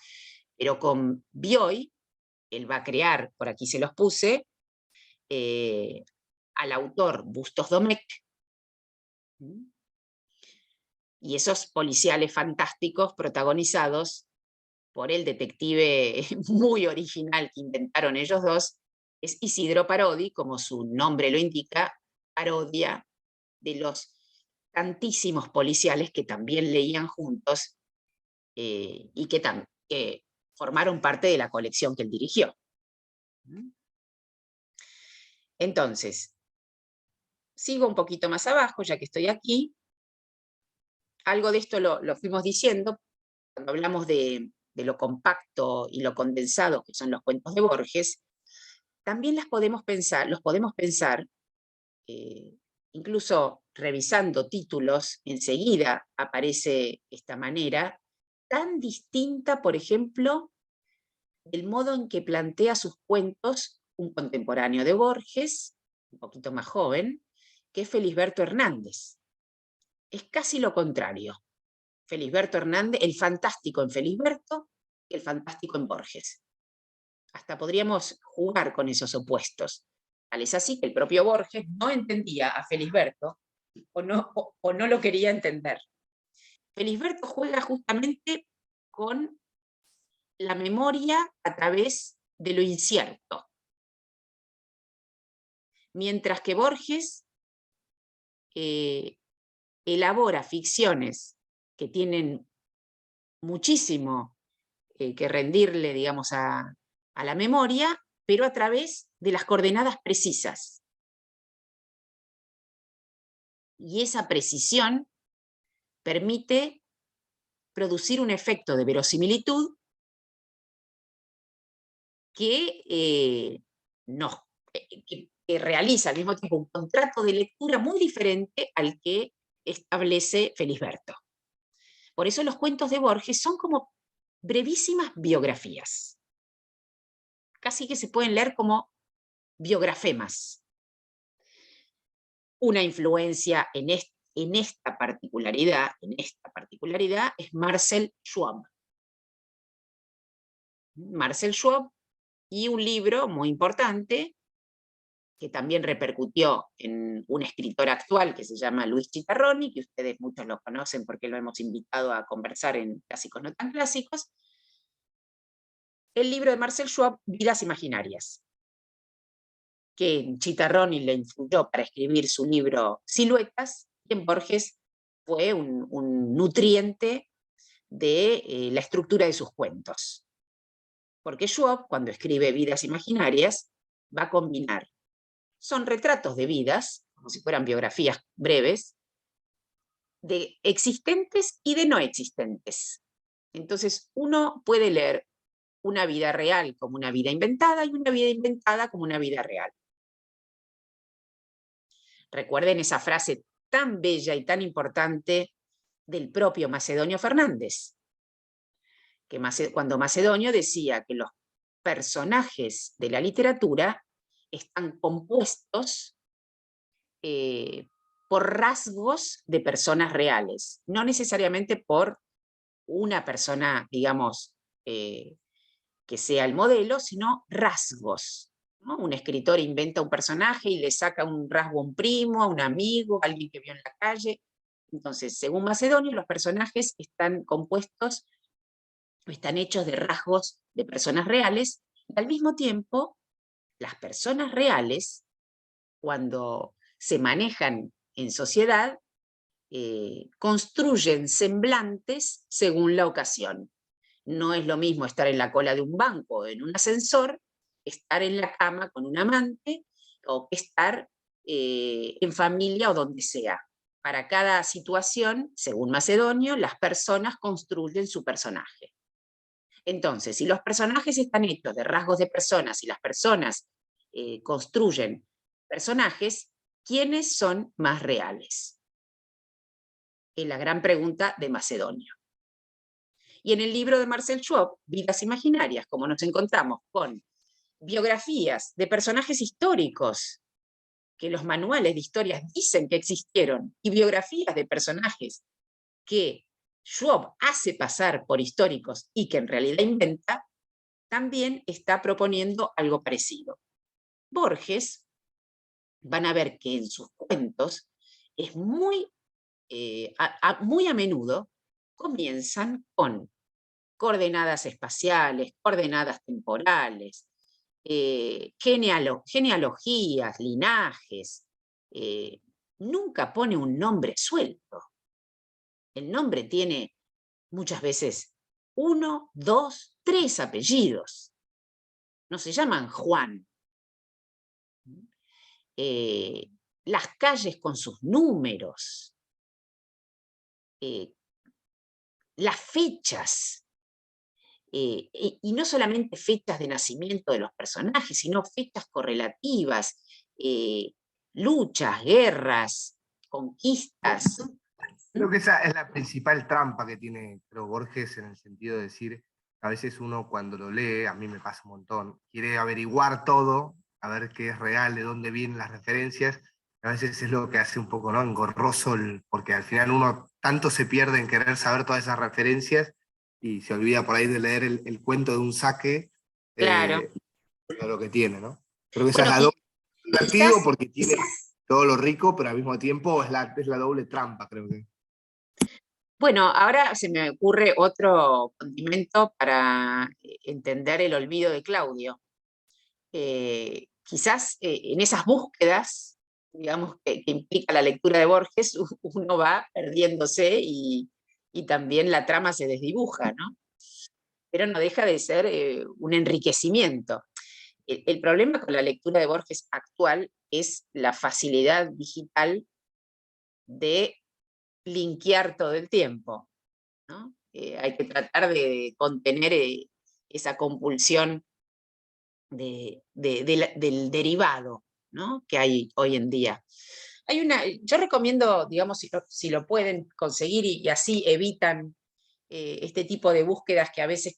pero con Bioy, él va a crear, por aquí se los puse, al autor Bustos Domecq, y esos policiales fantásticos protagonizados por el detective muy original que inventaron ellos dos, es Isidro Parodi, como su nombre lo indica, parodia de los tantísimos policiales que también leían juntos y que formaron parte de la colección que él dirigió. Entonces, sigo un poquito más abajo, ya que estoy aquí. Algo de esto lo fuimos diciendo cuando hablamos de lo compacto y lo condensado que son los cuentos de Borges. También los podemos pensar, incluso revisando títulos, enseguida aparece esta manera, tan distinta, por ejemplo, del modo en que plantea sus cuentos un contemporáneo de Borges, un poquito más joven, que es Felisberto Hernández. Es casi lo contrario. Felisberto Hernández, el fantástico en Felisberto y el fantástico en Borges. Hasta podríamos jugar con esos opuestos. Tal es así que el propio Borges no entendía a Felisberto o no lo quería entender. Felisberto juega justamente con la memoria a través de lo incierto. Mientras que Borges elabora ficciones que tienen muchísimo que rendirle, digamos, a la memoria, pero a través de las coordenadas precisas. Y esa precisión permite producir un efecto de verosimilitud que realiza al mismo tiempo un contrato de lectura muy diferente al que establece Felisberto. Por eso los cuentos de Borges son como brevísimas biografías. Casi que se pueden leer como biografemas. Una influencia en esta particularidad es Marcel Schwab. Marcel Schwab, y un libro muy importante que también repercutió en un escritor actual que se llama Luis Chitarroni, que ustedes muchos lo conocen porque lo hemos invitado a conversar en Clásicos no tan clásicos. El libro de Marcel Schwab, Vidas Imaginarias, que en Chitarroni le influyó para escribir su libro Siluetas, y en Borges fue un nutriente de la estructura de sus cuentos. Porque Schwab, cuando escribe Vidas Imaginarias, va a combinar, son retratos de vidas, como si fueran biografías breves, de existentes y de no existentes. Entonces uno puede leer una vida real como una vida inventada y una vida inventada como una vida real. Recuerden esa frase tan bella y tan importante del propio Macedonio Fernández, que cuando Macedonio decía que los personajes de la literatura están compuestos por rasgos de personas reales, no necesariamente por una persona, digamos, que sea el modelo, sino rasgos, ¿no? Un escritor inventa un personaje y le saca un rasgo a un primo, a un amigo, a alguien que vio en la calle. Entonces, según Macedonio, los personajes están compuestos, están hechos de rasgos de personas reales, y al mismo tiempo, las personas reales, cuando se manejan en sociedad, construyen semblantes según la ocasión. No es lo mismo estar en la cola de un banco o en un ascensor, estar en la cama con un amante, o estar en familia o donde sea. Para cada situación, según Macedonio, las personas construyen su personaje. Entonces, si los personajes están hechos de rasgos de personas y las personas construyen personajes, ¿quiénes son más reales? Es la gran pregunta de Macedonio. Y en el libro de Marcel Schwab, Vidas Imaginarias, como nos encontramos con biografías de personajes históricos, que los manuales de historias dicen que existieron, y biografías de personajes que Schwab hace pasar por históricos y que en realidad inventa, también está proponiendo algo parecido. Borges, van a ver que en sus cuentos es muy a menudo comienzan con coordenadas espaciales, coordenadas temporales, genealogías, linajes. Nunca pone un nombre suelto. El nombre tiene muchas veces 1, 2, 3 apellidos. No se llaman Juan. Las calles con sus números. Las fechas. Y no solamente fechas de nacimiento de los personajes, sino fechas correlativas, luchas, guerras, conquistas. Creo que esa es la principal trampa que tiene, creo, Borges, en el sentido de decir, a veces uno cuando lo lee, a mí me pasa un montón, quiere averiguar todo a ver qué es real, de dónde vienen las referencias. A veces es lo que hace un poco, ¿no?, engorroso, porque al final uno tanto se pierde en querer saber todas esas referencias y se olvida por ahí de leer el cuento de un saque, Claro. de lo que tiene, ¿no? Creo que esa Bueno, es la doble divertido quizás, porque tiene todo lo rico, pero al mismo tiempo es la doble trampa, creo que. bueno, ahora se me ocurre otro condimento para entender el olvido de Claudio. Quizás en esas búsquedas, digamos, que implica la lectura de Borges, uno va perdiéndose y también la trama se desdibuja, ¿no? Pero no deja de ser un enriquecimiento. El problema con la lectura de Borges actual es la facilidad digital de linkear todo el tiempo, ¿no? Hay que tratar de contener esa compulsión del derivado, ¿no?, que hay hoy en día. Yo recomiendo, digamos, si lo pueden conseguir y así evitan este tipo de búsquedas que a veces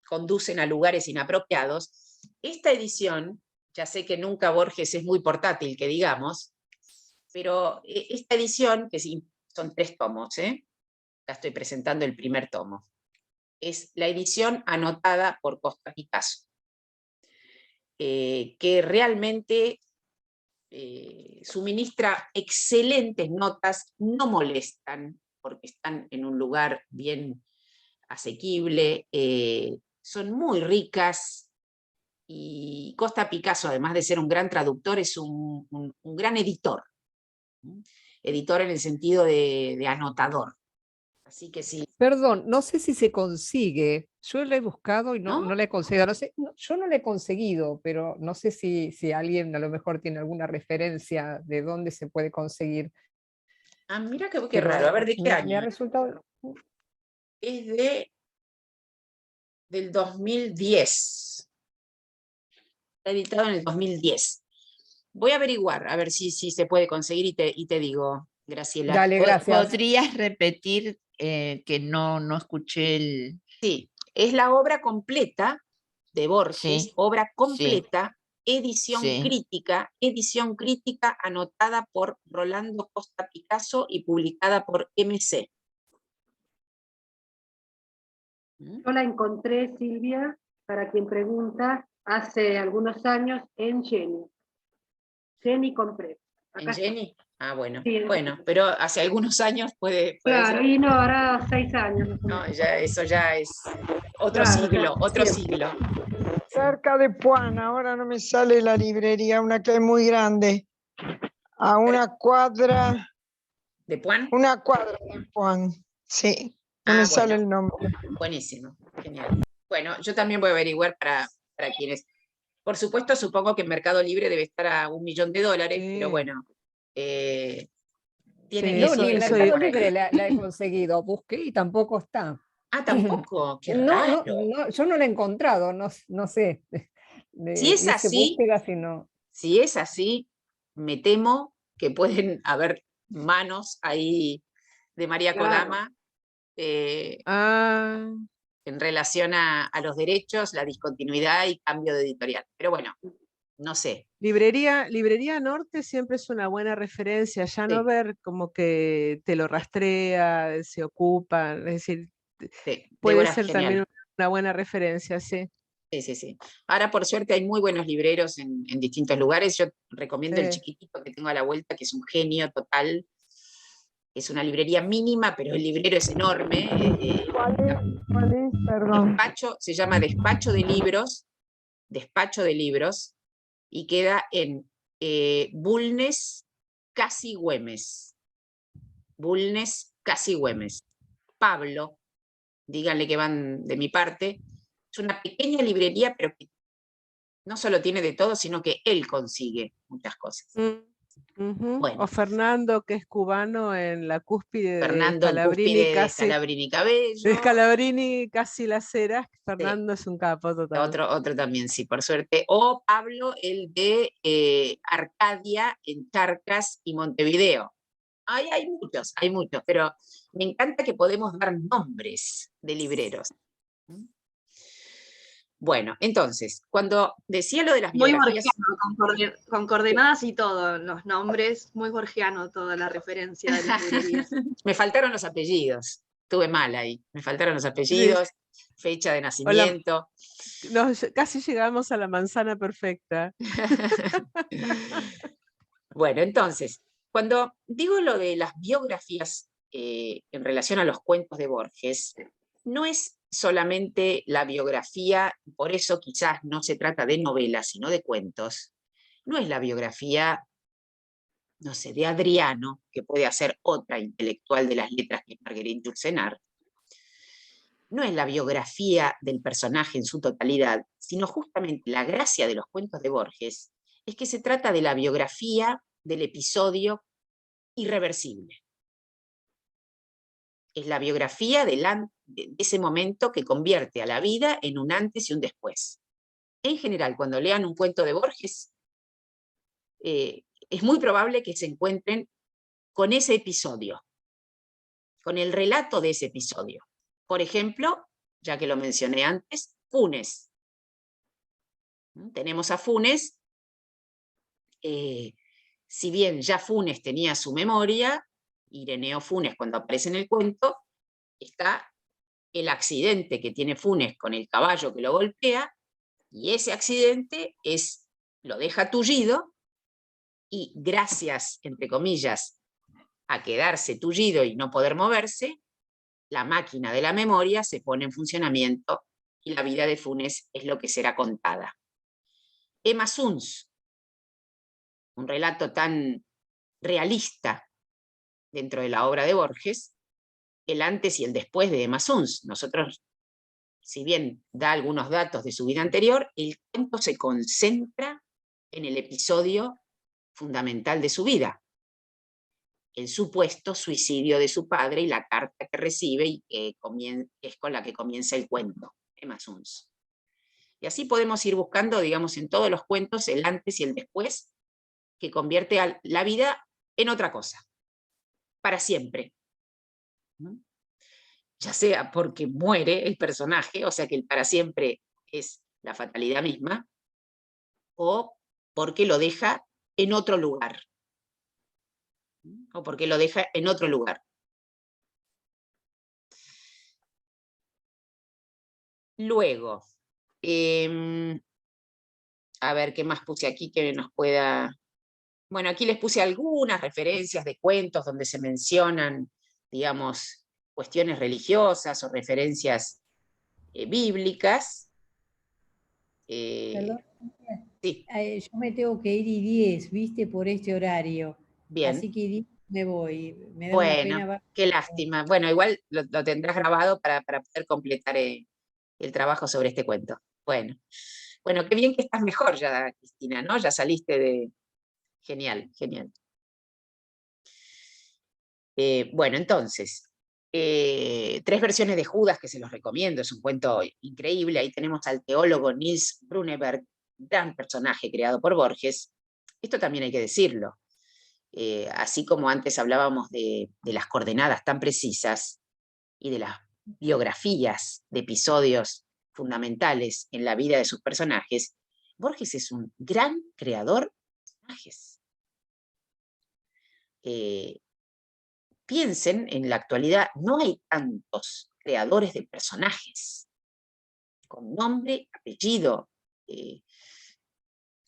conducen a lugares inapropiados, esta edición, ya sé que nunca Borges es muy portátil, que digamos, pero esta edición, que son 3 tomos, ya estoy presentando el primer tomo, es la edición anotada por Costa Picasso, que realmente suministra excelentes notas, no molestan, porque están en un lugar bien asequible, son muy ricas, y Costa Picasso, además de ser un gran traductor, es un gran editor. Editor en el sentido de anotador. Así que sí. Perdón, no sé si se consigue. Yo lo he buscado y no ¿No? le he conseguido. No sé, yo no lo he conseguido, pero no sé si alguien a lo mejor tiene alguna referencia de dónde se puede conseguir. Ah, mira qué Pero raro. A ver, ¿de qué me año? ha resultado. Es del 2010. Está editado en el 2010. Voy a averiguar, a ver si se puede conseguir y te digo, Graciela. Dale, gracias. ¿Podrías repetir que no escuché el...? Sí, es la obra completa de Borges, Sí, obra completa, sí, edición crítica anotada por Rolando Costa Picasso y publicada por MC. Yo la encontré, Silvia, para quien pregunta, hace algunos años en Jenny. Jenny compré. ¿En Jenny? Ah, bueno. Sí, bueno, pero hace algunos años puede claro, ser. y no, ahora 6 años. No, eso ya es otro Claro, siglo, ya, otro siempre. siglo. Cerca de Puan, ahora no me sale la librería, una que es muy grande. A una cuadra. ¿De Puan? Una cuadra de Puan, sí. No me sale el nombre. Buenísimo, genial. Bueno, yo también voy a averiguar para quienes. Por supuesto, supongo que en Mercado Libre debe estar a $1.000.000, pero bueno, tienen Sí, eso. en Mercado Libre la he conseguido. Busqué y tampoco está. Ah, tampoco, qué No, raro. yo no la he encontrado, no sé. Si es así, búsqueda, si no. si es así, me temo que pueden haber manos ahí de María Kodama en relación a los derechos, la discontinuidad y cambio de editorial. Pero bueno, no sé. Librería Norte siempre es una buena referencia, ya no ver como que te lo rastrea, se ocupan, es decir, puede Débora, ser genial. también una buena referencia, sí. Sí. Ahora, por suerte, hay muy buenos libreros en distintos lugares. Yo recomiendo el Sí. chiquitito que tengo a la vuelta, que es un genio total. Es una librería mínima, pero el librero es enorme. ¿Cuál es? Perdón. Se llama Despacho de Libros, y queda en Bulnes, Casi Güemes. Bulnes, Casi Güemes. Pablo, díganle que van de mi parte. Es una pequeña librería, pero que no solo tiene de todo, sino que él consigue muchas cosas. Bueno. O Fernando, que es cubano en la cúspide Fernando, de Scalabrini Cabello. De Scalabrini, casi las Heras. Fernando es un capo total. Otro también, sí, por suerte. O Pablo, el de Arcadia, en Charcas y Montevideo. Hay muchos, pero me encanta que podemos dar nombres de libreros. Bueno, entonces, cuando decía lo de las Muy biografías... borgiano, con coordenadas y todo, los nombres, muy borgiano toda la referencia de las librerías. Me faltaron los apellidos, estuve mal ahí, me faltaron los apellidos, fecha de nacimiento. Casi llegamos a la manzana perfecta. Bueno, entonces, cuando digo lo de las biografías en relación a los cuentos de Borges, no es solamente la biografía, por eso quizás no se trata de novelas, sino de cuentos. No es la biografía, no sé, de Adriano, que puede hacer otra intelectual de las letras que es Marguerite Yourcenar. No es la biografía del personaje en su totalidad, sino justamente la gracia de los cuentos de Borges es que se trata de la biografía del episodio irreversible. Es la biografía de ese momento que convierte a la vida en un antes y un después. En general, cuando lean un cuento de Borges, es muy probable que se encuentren con ese episodio, con el relato de ese episodio. Por ejemplo, ya que lo mencioné antes, Funes. Tenemos a Funes, si bien ya Funes tenía su memoria, Ireneo Funes cuando aparece en el cuento, está el accidente que tiene Funes con el caballo que lo golpea, y ese accidente lo deja tullido, y gracias, entre comillas, a quedarse tullido y no poder moverse, la máquina de la memoria se pone en funcionamiento y la vida de Funes es lo que será contada. Emma Suns, un relato tan realista dentro de la obra de Borges, el antes y el después de Emma Suns. Nosotros, si bien da algunos datos de su vida anterior, el cuento se concentra en el episodio fundamental de su vida, el supuesto suicidio de su padre y la carta que recibe y que es con la que comienza el cuento, Emma Suns. Y así podemos ir buscando, digamos, en todos los cuentos el antes y el después, que convierte a la vida en otra cosa, para siempre. Ya sea porque muere el personaje, o sea que el para siempre es la fatalidad misma, o porque lo deja en otro lugar. O porque lo deja en otro lugar. Luego, a ver qué más puse aquí que nos pueda... Bueno, aquí les puse algunas referencias de cuentos donde se mencionan, digamos, cuestiones religiosas o referencias bíblicas. Perdón, sí. Yo me tengo que ir y 10, viste, por este horario. Bien. Así que 10 me voy. Me da bueno, una pena. Qué lástima. Bueno, igual lo tendrás grabado para poder completar el trabajo sobre este cuento. Bueno, qué bien que estás mejor ya, Cristina, ¿no? Ya saliste de... Genial, genial. Bueno, entonces, 3 versiones de Judas que se los recomiendo, es un cuento increíble. Ahí tenemos al teólogo Nils Runeberg, gran personaje creado por Borges. Esto también hay que decirlo. Así como antes hablábamos de las coordenadas tan precisas y de las biografías de episodios fundamentales en la vida de sus personajes, Borges es un gran creador de personajes. Piensen, en la actualidad no hay tantos creadores de personajes, con nombre, apellido.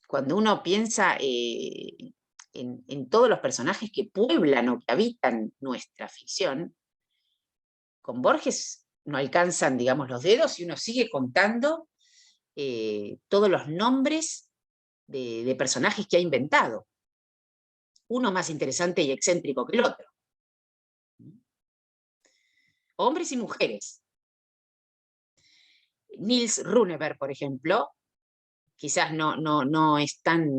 Cuando uno piensa en todos los personajes que pueblan o que habitan nuestra ficción, con Borges no alcanzan, digamos, los dedos y uno sigue contando todos los nombres de personajes que ha inventado. Uno más interesante y excéntrico que el otro. Hombres y mujeres. Nils Runeberg, por ejemplo, quizás no es tan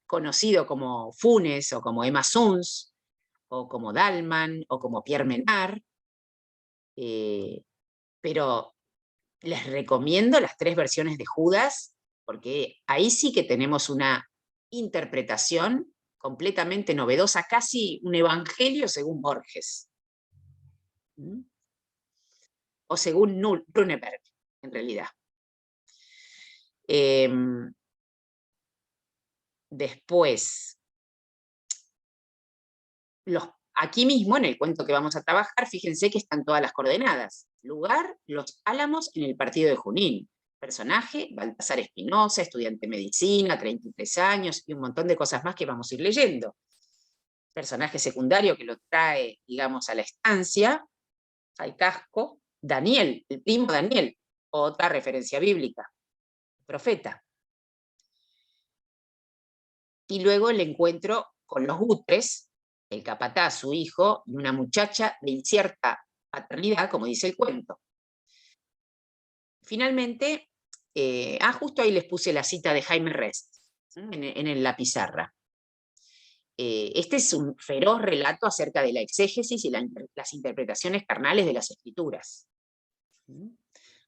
conocido como Funes o como Emma Suns o como Dalman o como Pierre Menard, pero les recomiendo las 3 versiones de Judas porque ahí sí que tenemos una interpretación completamente novedosa, casi un evangelio según Borges. O según Runeberg, en realidad. Después, aquí mismo, en el cuento que vamos a trabajar, fíjense que están todas las coordenadas. Lugar, Los Álamos en el partido de Junín. Personaje, Baltasar Espinosa, estudiante de medicina, 33 años, y un montón de cosas más que vamos a ir leyendo. Personaje secundario que lo trae, digamos, a la estancia, al casco, Daniel, el primo Daniel, otra referencia bíblica, profeta. Y luego el encuentro con los Butres, el capataz, su hijo, y una muchacha de incierta paternidad, como dice el cuento. Finalmente, justo ahí les puse la cita de Jaime Rest, en la pizarra. Este es un feroz relato acerca de la exégesis y las interpretaciones carnales de las escrituras.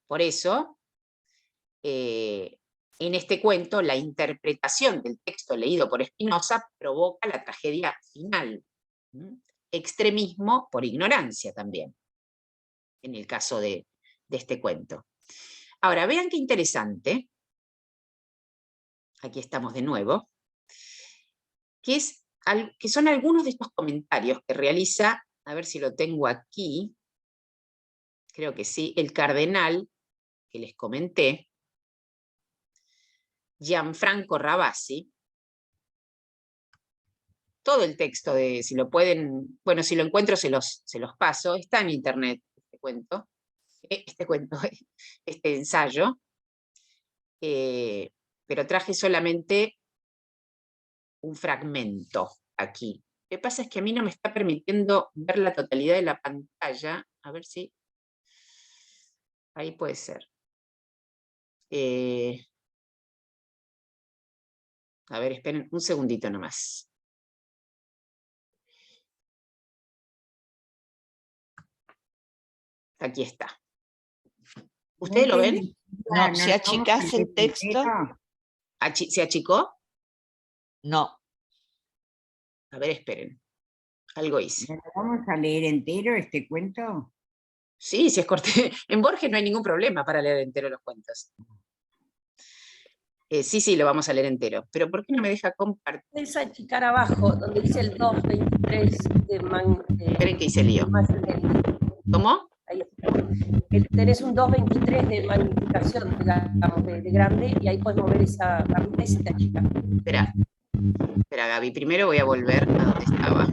Por eso, en este cuento, la interpretación del texto leído por Spinoza provoca la tragedia final. Extremismo por ignorancia también, en el caso de este cuento. Ahora, vean qué interesante, aquí estamos de nuevo, que son algunos de estos comentarios que realiza, a ver si lo tengo aquí, creo que sí, el cardenal que les comenté, Gianfranco Ravasi. Todo el texto, si lo pueden, bueno, si lo encuentro se los paso, está en internet este ensayo, pero traje solamente un fragmento aquí. Lo que pasa es que a mí no me está permitiendo ver la totalidad de la pantalla, a ver si ahí puede ser. A ver, esperen un segundito nomás. Aquí está. ¿Ustedes lo ven? No, ¿se achicás el texto? ¿Se achicó? No. A ver, esperen. Algo hice. ¿Vamos a leer entero este cuento? Sí, si es corto. En Borges no hay ningún problema para leer entero los cuentos. Sí, lo vamos a leer entero. Pero ¿por qué no me deja compartir? Puedes achicar abajo, donde dice el 223 de Esperen que hice lío. ¿Cómo? Ahí tenés un 223 de magnificación, digamos, de grande, y ahí puedes mover esa barrita y se te achica. Espera, Gaby, primero voy a volver a donde estaba.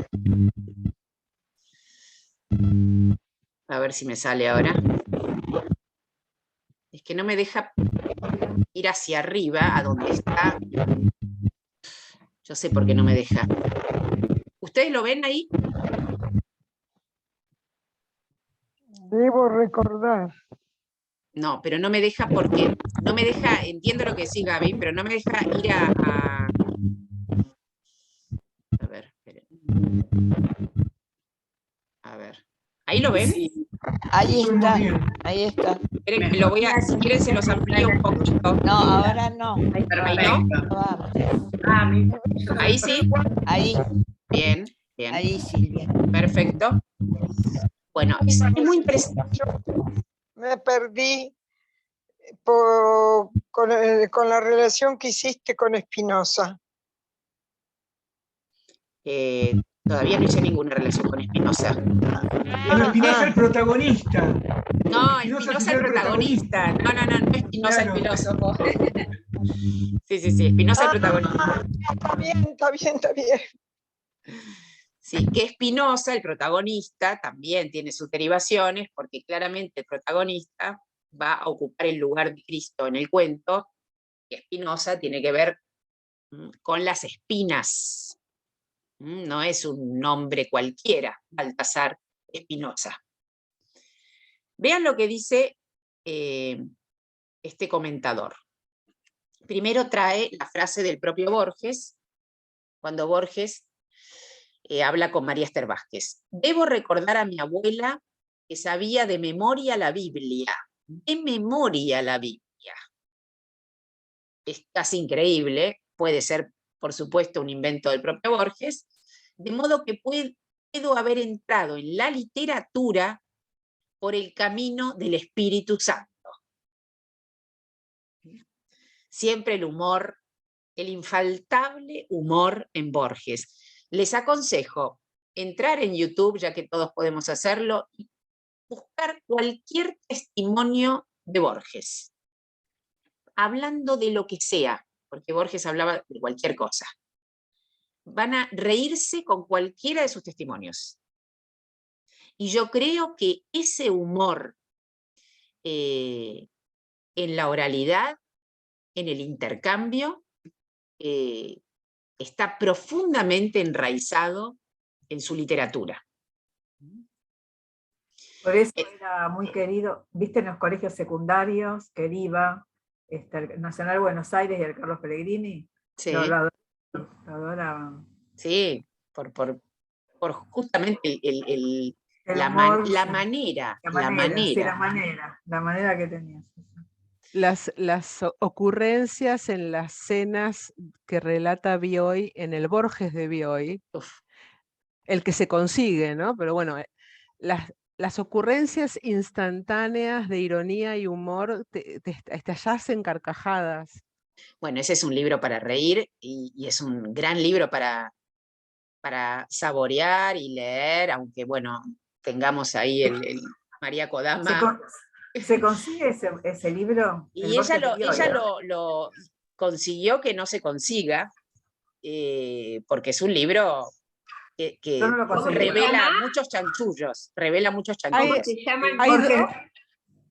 A ver si me sale ahora. Es que no me deja ir hacia arriba, a donde está. Yo sé por qué no me deja. ¿Ustedes lo ven ahí? Debo recordar. No, pero no me deja porque... No me deja, entiendo lo que decís, Gaby, pero no me deja ir a ver, esperen. A ver. ¿Ahí lo ven? Sí. Ahí está, ahí está. Esperen, si quieren se los amplío un poquito. No, ahora no. ¿Ahí no? ¿Ahí sí? Ahí. Bien. Ahí, Silvia. Perfecto. Bueno, es muy interesante. Me perdí con la relación que hiciste con Spinoza. Todavía no hice ninguna relación con Spinoza. Pero Spinoza es el protagonista. No, Spinoza es el protagonista. No es Spinoza el filósofo. Sí, Spinoza es el protagonista. Está bien. Sí, que Spinoza, el protagonista, también tiene sus derivaciones, porque claramente el protagonista va a ocupar el lugar de Cristo en el cuento, que Spinoza tiene que ver con las espinas. No es un nombre cualquiera, Baltasar Spinoza. Vean lo que dice este comentador. Primero trae la frase del propio Borges, cuando Borges habla con María Esther Vázquez. Debo recordar a mi abuela que sabía de memoria la Biblia. De memoria la Biblia. Es casi increíble, puede ser, por supuesto, un invento del propio Borges, de modo que puedo haber entrado en la literatura por el camino del Espíritu Santo. Siempre el humor, el infaltable humor en Borges. Les aconsejo entrar en YouTube, ya que todos podemos hacerlo, y buscar cualquier testimonio de Borges, hablando de lo que sea, porque Borges hablaba de cualquier cosa. Van a reírse con cualquiera de sus testimonios. Y yo creo que ese humor en la oralidad, en el intercambio, está profundamente enraizado en su literatura. Por eso era muy querido, viste, en los colegios secundarios, que él iba, el Nacional Buenos Aires y el Carlos Pellegrini, Sí. lo adoraban. Sí, por justamente la humor, manera que tenía. Las ocurrencias en las cenas que relata Bioy en el Borges de Bioy, el que se consigue, ¿no? Pero bueno, las ocurrencias instantáneas de ironía y humor te hacen carcajadas. Bueno, ese es un libro para reír y es un gran libro para saborear y leer, aunque bueno, tengamos ahí el María Kodama. ¿Se consigue ese libro? Y ella lo consiguió que no se consiga, porque es un libro que revela muchos chanchullos. ¿Cómo se llama?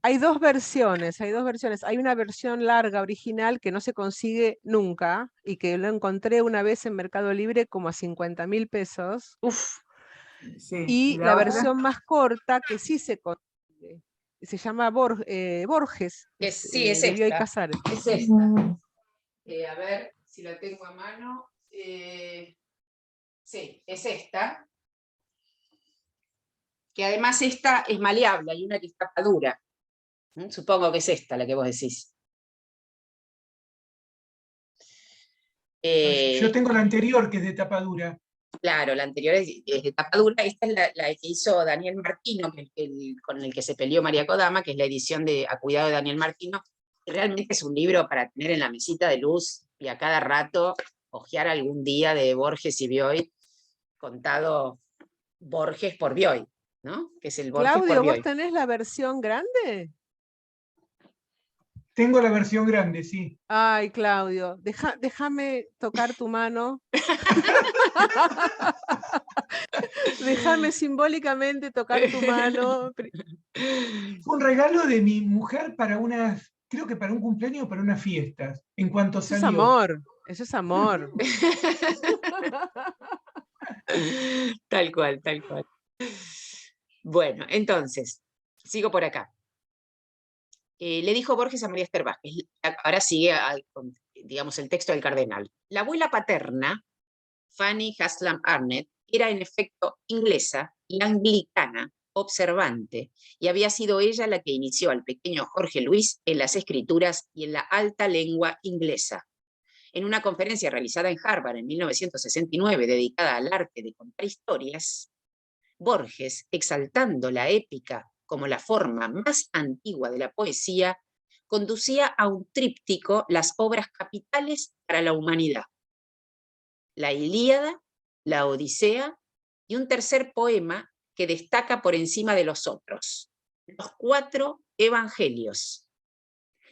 Hay dos versiones. Hay una versión larga, original, que no se consigue nunca, y que lo encontré una vez en Mercado Libre como a 50.000 pesos. Sí, y la versión más corta, que sí se consigue. Se llama Borges. Sí, es de Bioy esta. Casares. Es esta. A ver si la tengo a mano. Sí, es esta. Que además esta es maleable, hay una que está dura. Supongo que es esta la que vos decís. Yo tengo la anterior, que es de tapadura. Claro, la anterior es de tapadura. Esta es la que hizo Daniel Martino, con el que se peleó María Kodama, que es la edición de A Cuidado de Daniel Martino. Realmente es un libro para tener en la mesita de luz y a cada rato hojear algún día de Borges y Bioy, contado Borges por Bioy, ¿no? Que es el Borges Claudio, por Bioy. ¿vos tenés la versión grande? Tengo la versión grande, sí. Ay, Claudio, déjame tocar tu mano. Déjame simbólicamente tocar tu mano. Fue un regalo de mi mujer para creo que para un cumpleaños o para unas fiestas, en cuanto Eso salió. es amor, eso es amor. Tal cual, tal cual. Bueno, entonces, sigo por acá. Le dijo Borges a María Esther Vázquez, ahora sigue, digamos, el texto del cardenal. La abuela paterna, Fanny Haslam Arnett, era en efecto inglesa y anglicana, observante, y había sido ella la que inició al pequeño Jorge Luis en las escrituras y en la alta lengua inglesa. En una conferencia realizada en Harvard en 1969, dedicada al arte de contar historias, Borges, exaltando la épica como la forma más antigua de la poesía, conducía a un tríptico las obras capitales para la humanidad: la Ilíada, la Odisea y un tercer poema que destaca por encima de los otros: los 4 evangelios.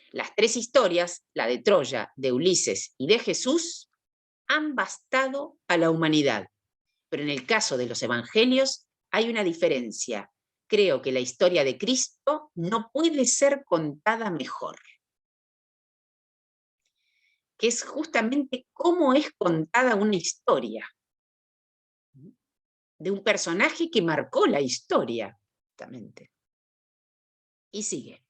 Las 3 historias, la de Troya, de Ulises y de Jesús, han bastado a la humanidad. Pero en el caso de los evangelios hay una diferencia. Creo que la historia de Cristo no puede ser contada mejor. Que es justamente cómo es contada una historia. De un personaje que marcó la historia, justamente. Y sigue.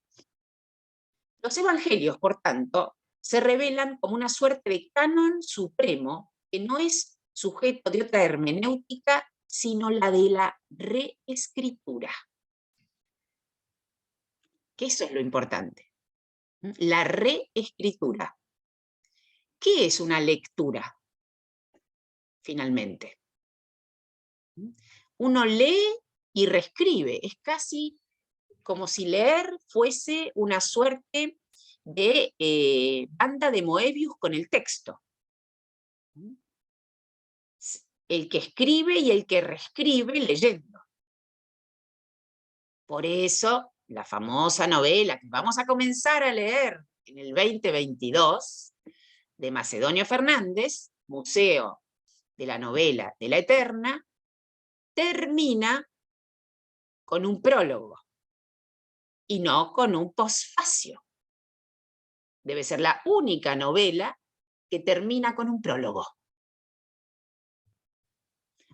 Los evangelios, por tanto, se revelan como una suerte de canon supremo que no es sujeto de otra hermenéutica sino la de la reescritura. Que eso es lo importante. La reescritura. ¿Qué es una lectura? Finalmente. Uno lee y reescribe. Es casi como si leer fuese una suerte de banda de Moebius con el texto. El que escribe y el que reescribe leyendo. Por eso, la famosa novela que vamos a comenzar a leer en el 2022, de Macedonio Fernández, Museo de la Novela de la Eterna, termina con un prólogo y no con un posfacio. Debe ser la única novela que termina con un prólogo.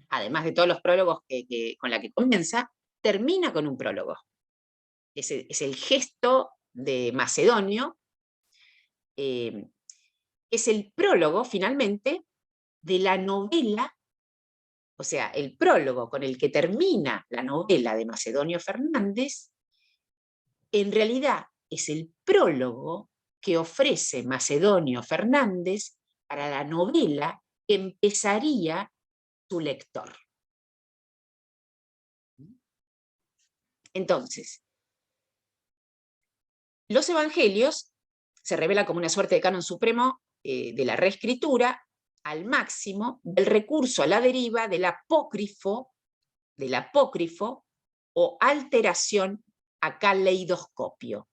Además de todos los prólogos con la que comienza, termina con un prólogo. Es el gesto de Macedonio, es el prólogo, finalmente, de la novela, o sea, el prólogo con el que termina la novela de Macedonio Fernández, en realidad es el prólogo que ofrece Macedonio Fernández para la novela que empezaría su lector. Entonces, los evangelios se revela como una suerte de canon supremo de la reescritura al máximo del recurso a la deriva del apócrifo o alteración a caleidoscopio.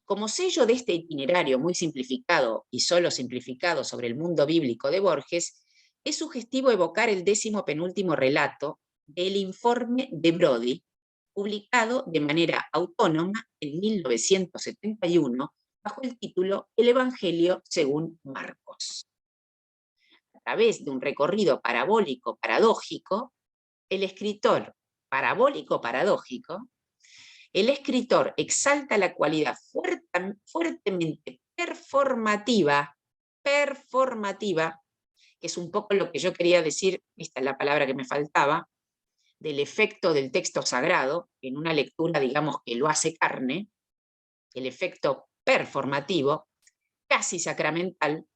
Como sello de este itinerario muy simplificado y solo simplificado sobre el mundo bíblico de Borges, es sugestivo evocar el 15º relato del informe de Brody, publicado de manera autónoma en 1971 bajo el título El Evangelio según Marcos. A través de un recorrido parabólico-paradójico, el escritor exalta la cualidad fuertemente performativa, que es un poco lo que yo quería decir, esta es la palabra que me faltaba, del efecto del texto sagrado, en una lectura, digamos, que lo hace carne, el efecto performativo, casi sacramental,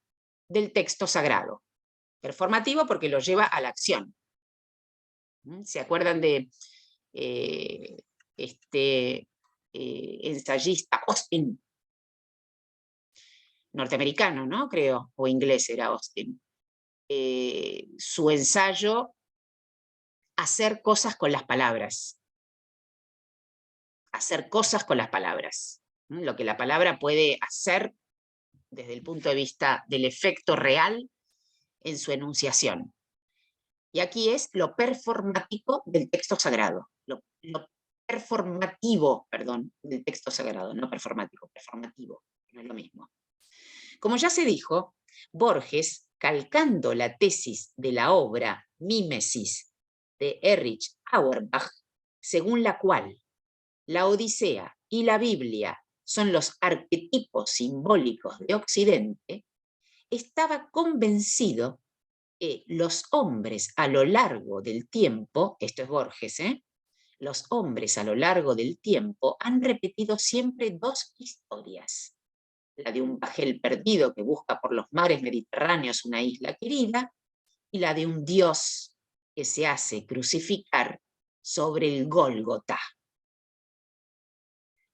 del texto sagrado. Performativo porque lo lleva a la acción. ¿Se acuerdan de ensayista Austin? Norteamericano, ¿no? Creo, o inglés era Austin. Su ensayo, Hacer cosas con las palabras. Hacer cosas con las palabras. Lo que la palabra puede hacer desde el punto de vista del efecto real en su enunciación. Y aquí es lo performático del texto sagrado. Lo performativo, perdón, del texto sagrado, no performático, performativo, no es lo mismo. Como ya se dijo, Borges, calcando la tesis de la obra Mímesis de Erich Auerbach, según la cual la Odisea y la Biblia son los arquetipos simbólicos de Occidente, estaba convencido que los hombres a lo largo del tiempo, esto es Borges, los hombres a lo largo del tiempo han repetido siempre dos historias, la de un bajel perdido que busca por los mares mediterráneos una isla querida, y la de un Dios que se hace crucificar sobre el Gólgota.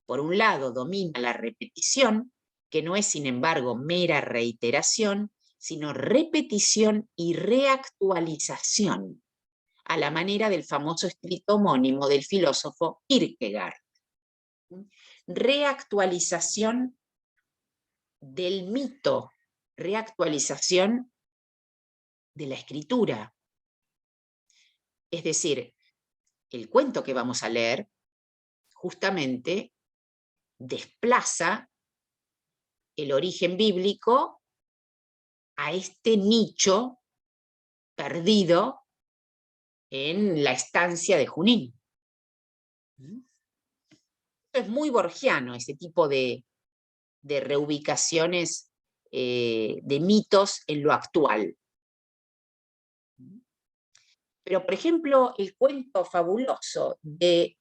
Por un lado domina la repetición, que no es sin embargo mera reiteración, sino repetición y reactualización, a la manera del famoso escrito homónimo del filósofo Kierkegaard. Reactualización del mito, reactualización de la escritura. Es decir, el cuento que vamos a leer justamente desplaza el origen bíblico a este nicho perdido en la estancia de Junín. Es muy borgiano ese tipo de reubicaciones de mitos en lo actual. Pero, por ejemplo, el cuento fabuloso de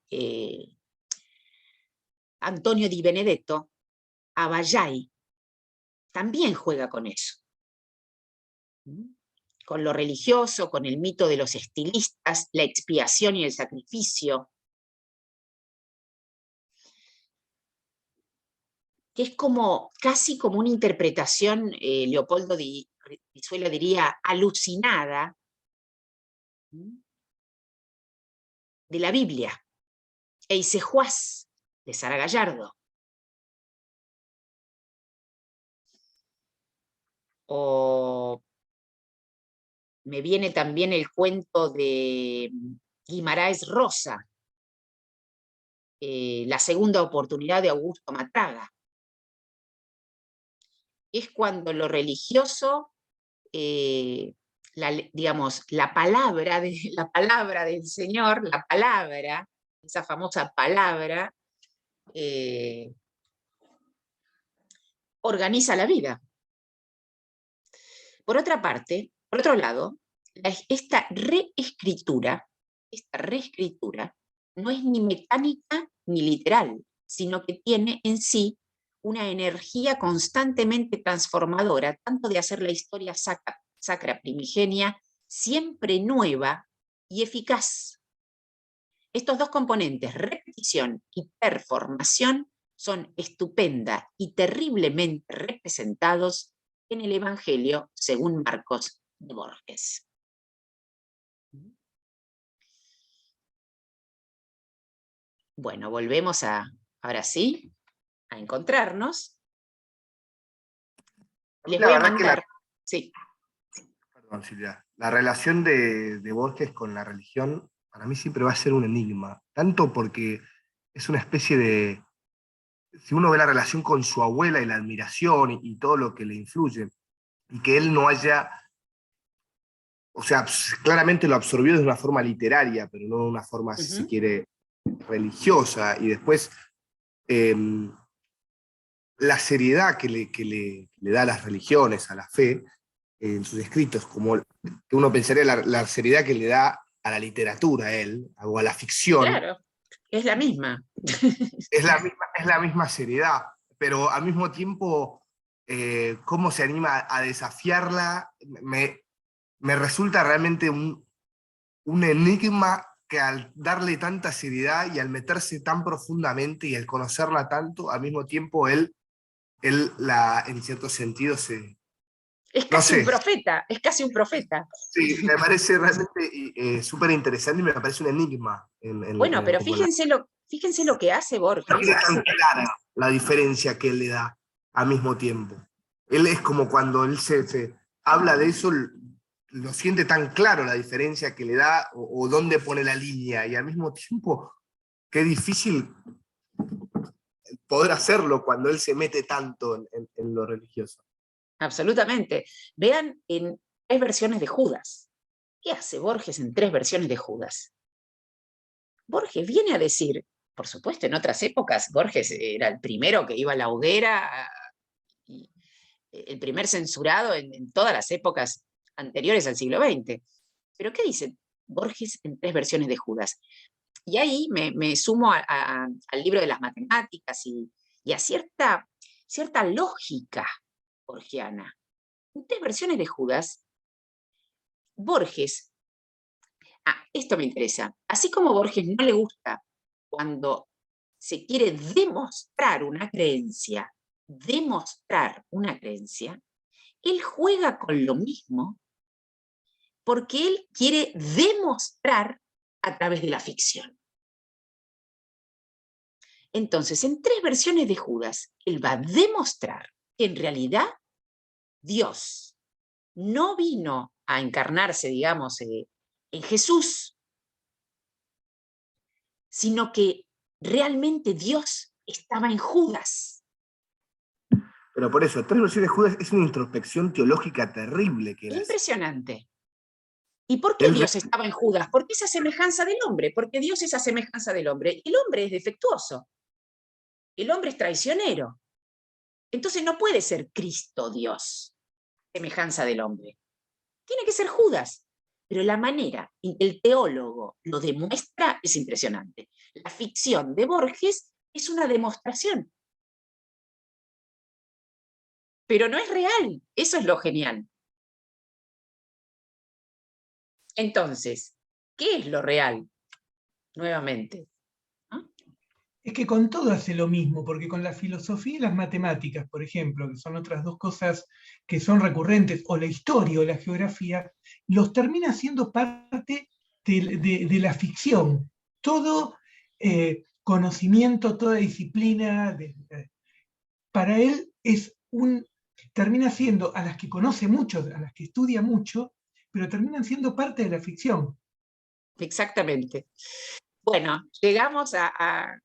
Antonio Di Benedetto, Abbayai, también juega con eso. Con lo religioso, con el mito de los estilistas, la expiación y el sacrificio. que es como, casi como una interpretación, Leopoldo Di Suelo diría, alucinada, de la Biblia, Eisejuás, de Sara Gallardo. O me viene también el cuento de Guimarães Rosa, La segunda oportunidad de Augusto Matraga. Es cuando lo religioso, digamos, la palabra del Señor, la palabra, esa famosa palabra, organiza la vida. Por otra parte, por otro lado, esta reescritura no es ni mecánica ni literal, sino que tiene en sí una energía constantemente transformadora, tanto de hacer la historia sacra primigenia siempre nueva y eficaz. Estos dos componentes, repetición y performación, son estupenda y terriblemente representados en el Evangelio según Marcos de Borges. Bueno, volvemos ahora sí, a encontrarnos. Les voy a mandar. Sí. Perdón, Silvia. La relación de Borges con la religión, para mí siempre va a ser un enigma. Tanto porque es una especie de... Si uno ve la relación con su abuela y la admiración y todo lo que le influye, y que él no haya... O sea, claramente lo absorbió de una forma literaria, pero no de una forma, si se quiere, religiosa. Y después... la seriedad que le da a las religiones, a la fe, en sus escritos, como que uno pensaría la seriedad que le da a la literatura a él, o a la ficción. Claro, es la misma. Es la misma seriedad, pero al mismo tiempo, cómo se anima a desafiarla, me resulta realmente un enigma que al darle tanta seriedad y al meterse tan profundamente y al conocerla tanto, al mismo tiempo él en cierto sentido es casi un profeta, es casi un profeta. Sí, me parece realmente súper interesante y me parece un enigma. Bueno, pero fíjense lo que hace Borges. No es tan clara la diferencia que él le da al mismo tiempo. Él es como cuando él se habla de eso, lo siente tan claro la diferencia que le da o dónde pone la línea, y al mismo tiempo, qué difícil poder hacerlo cuando él se mete tanto en lo religioso. Absolutamente. Vean en 3 versiones de Judas. ¿Qué hace Borges en 3 versiones de Judas? Borges viene a decir, por supuesto, en otras épocas, Borges era el primero que iba a la hoguera, y el primer censurado en todas las épocas anteriores al siglo XX. Pero ¿qué dice Borges en 3 versiones de Judas? Y ahí me sumo al libro de las matemáticas y a cierta lógica borgiana. En 3 versiones de Judas, Borges, esto me interesa, así como Borges no le gusta cuando se quiere demostrar una creencia, él juega con lo mismo porque él quiere demostrar a través de la ficción. Entonces, en 3 versiones de Judas, él va a demostrar que en realidad Dios no vino a encarnarse, digamos, en Jesús, sino que realmente Dios estaba en Judas. Pero por eso, 3 versiones de Judas es una introspección teológica terrible. Impresionante. ¿Y por qué Dios estaba en Judas? Porque esa semejanza del hombre, porque Dios es a semejanza del hombre. El hombre es defectuoso. El hombre es traicionero. Entonces no puede ser Cristo Dios, semejanza del hombre. Tiene que ser Judas. Pero la manera en que el teólogo lo demuestra es impresionante. La ficción de Borges es una demostración. Pero no es real. Eso es lo genial. Entonces, ¿qué es lo real? Nuevamente, ¿no? Es que con todo hace lo mismo, porque con la filosofía y las matemáticas, por ejemplo, que son otras dos cosas que son recurrentes, o la historia o la geografía, los termina siendo parte de la ficción. Todo conocimiento, toda disciplina, para él termina siendo, a las que conoce mucho, a las que estudia mucho, pero terminan siendo parte de la ficción. Exactamente. Bueno, llegamos hasta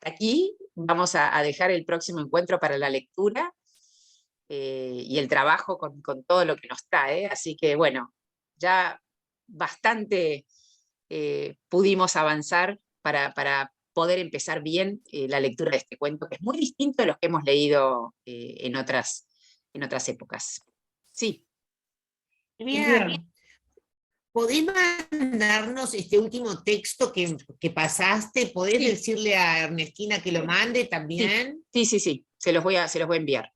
aquí. Vamos a dejar el próximo encuentro para la lectura y el trabajo con todo lo que nos trae. Así que bueno, ya bastante pudimos avanzar para poder empezar bien la lectura de este cuento, que es muy distinto a los que hemos leído en otras épocas. Sí. Bien. ¿Podés mandarnos este último texto que pasaste? ¿Podés decirle a Ernestina que lo mande también? Sí, se los voy a enviar.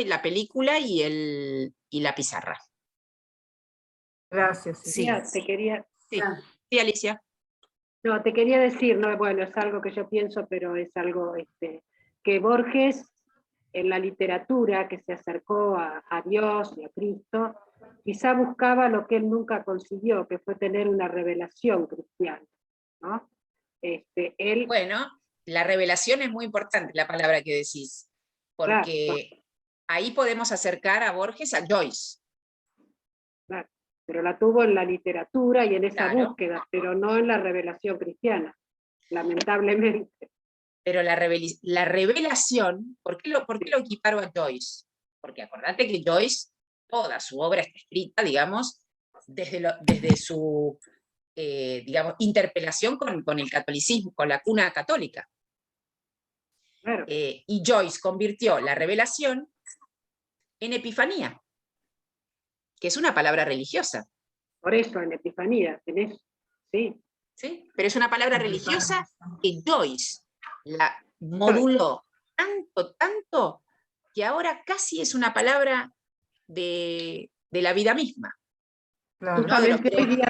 La película y la pizarra. Gracias. Sí, te quería... Sí, Alicia. No, te quería decir, no, bueno, es algo que yo pienso, pero es algo que Borges, en la literatura que se acercó a Dios y a Cristo, quizá buscaba lo que él nunca consiguió, que fue tener una revelación cristiana, ¿no? Bueno, la revelación es muy importante, la palabra que decís, porque ahí podemos acercar a Borges a Joyce. Claro, pero la tuvo en la literatura y en esa búsqueda, pero no en la revelación cristiana, lamentablemente. Pero la revelación, ¿por qué lo equiparo a Joyce? Porque acordate que Joyce, toda su obra está escrita, digamos, desde su digamos, interpelación con el catolicismo, con la cuna católica. Claro. Y Joyce convirtió la revelación en epifanía, que es una palabra religiosa. Por eso, en epifanía, tenés, sí. ¿Sí? Pero es una palabra religiosa que Joyce la moduló tanto, que ahora casi es una palabra de la vida misma. Claro. Justamente hoy día,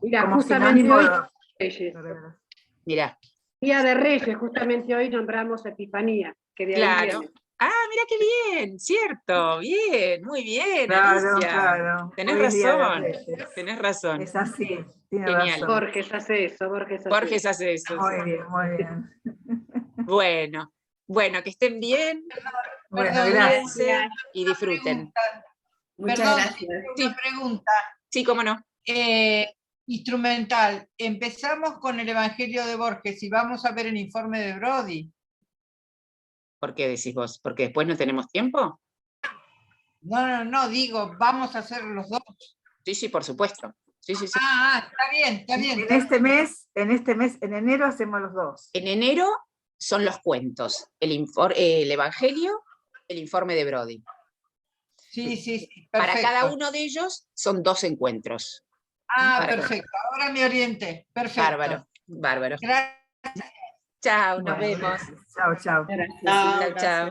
mira, Como justamente sinónimo hoy, de- Reyes. Mirá. Día de Reyes, justamente hoy nombramos Epifanía, que de ahí Claro. viene. Mira qué bien, cierto, bien, muy bien, Claro, Alicia. claro. Tenés Hoy es Día de razón, Reyes. tenés razón. Es así, tiene Genial. razón. Borges hace eso, Borges hace eso. Muy sí. bien, muy bien. Bueno, que estén bien, Bueno, cuídense gracias. y disfruten. Muchas Perdón, gracias. una pregunta. Sí, cómo no. Instrumental. Empezamos con el Evangelio de Borges y vamos a ver el informe de Brody. ¿Por qué decís vos? ¿Porque después no tenemos tiempo? No, digo, vamos a hacer los dos. Sí, por supuesto. Sí. Está bien. En este mes, en enero hacemos los dos. En enero son los cuentos, el Evangelio, el informe de Brody. Sí, Para perfecto. cada uno de ellos son 2 encuentros. Perfecto. Ahora me orienté. Perfecto. Bárbaro. Gracias. Chao, nos Bueno, vemos. Chao. Chao.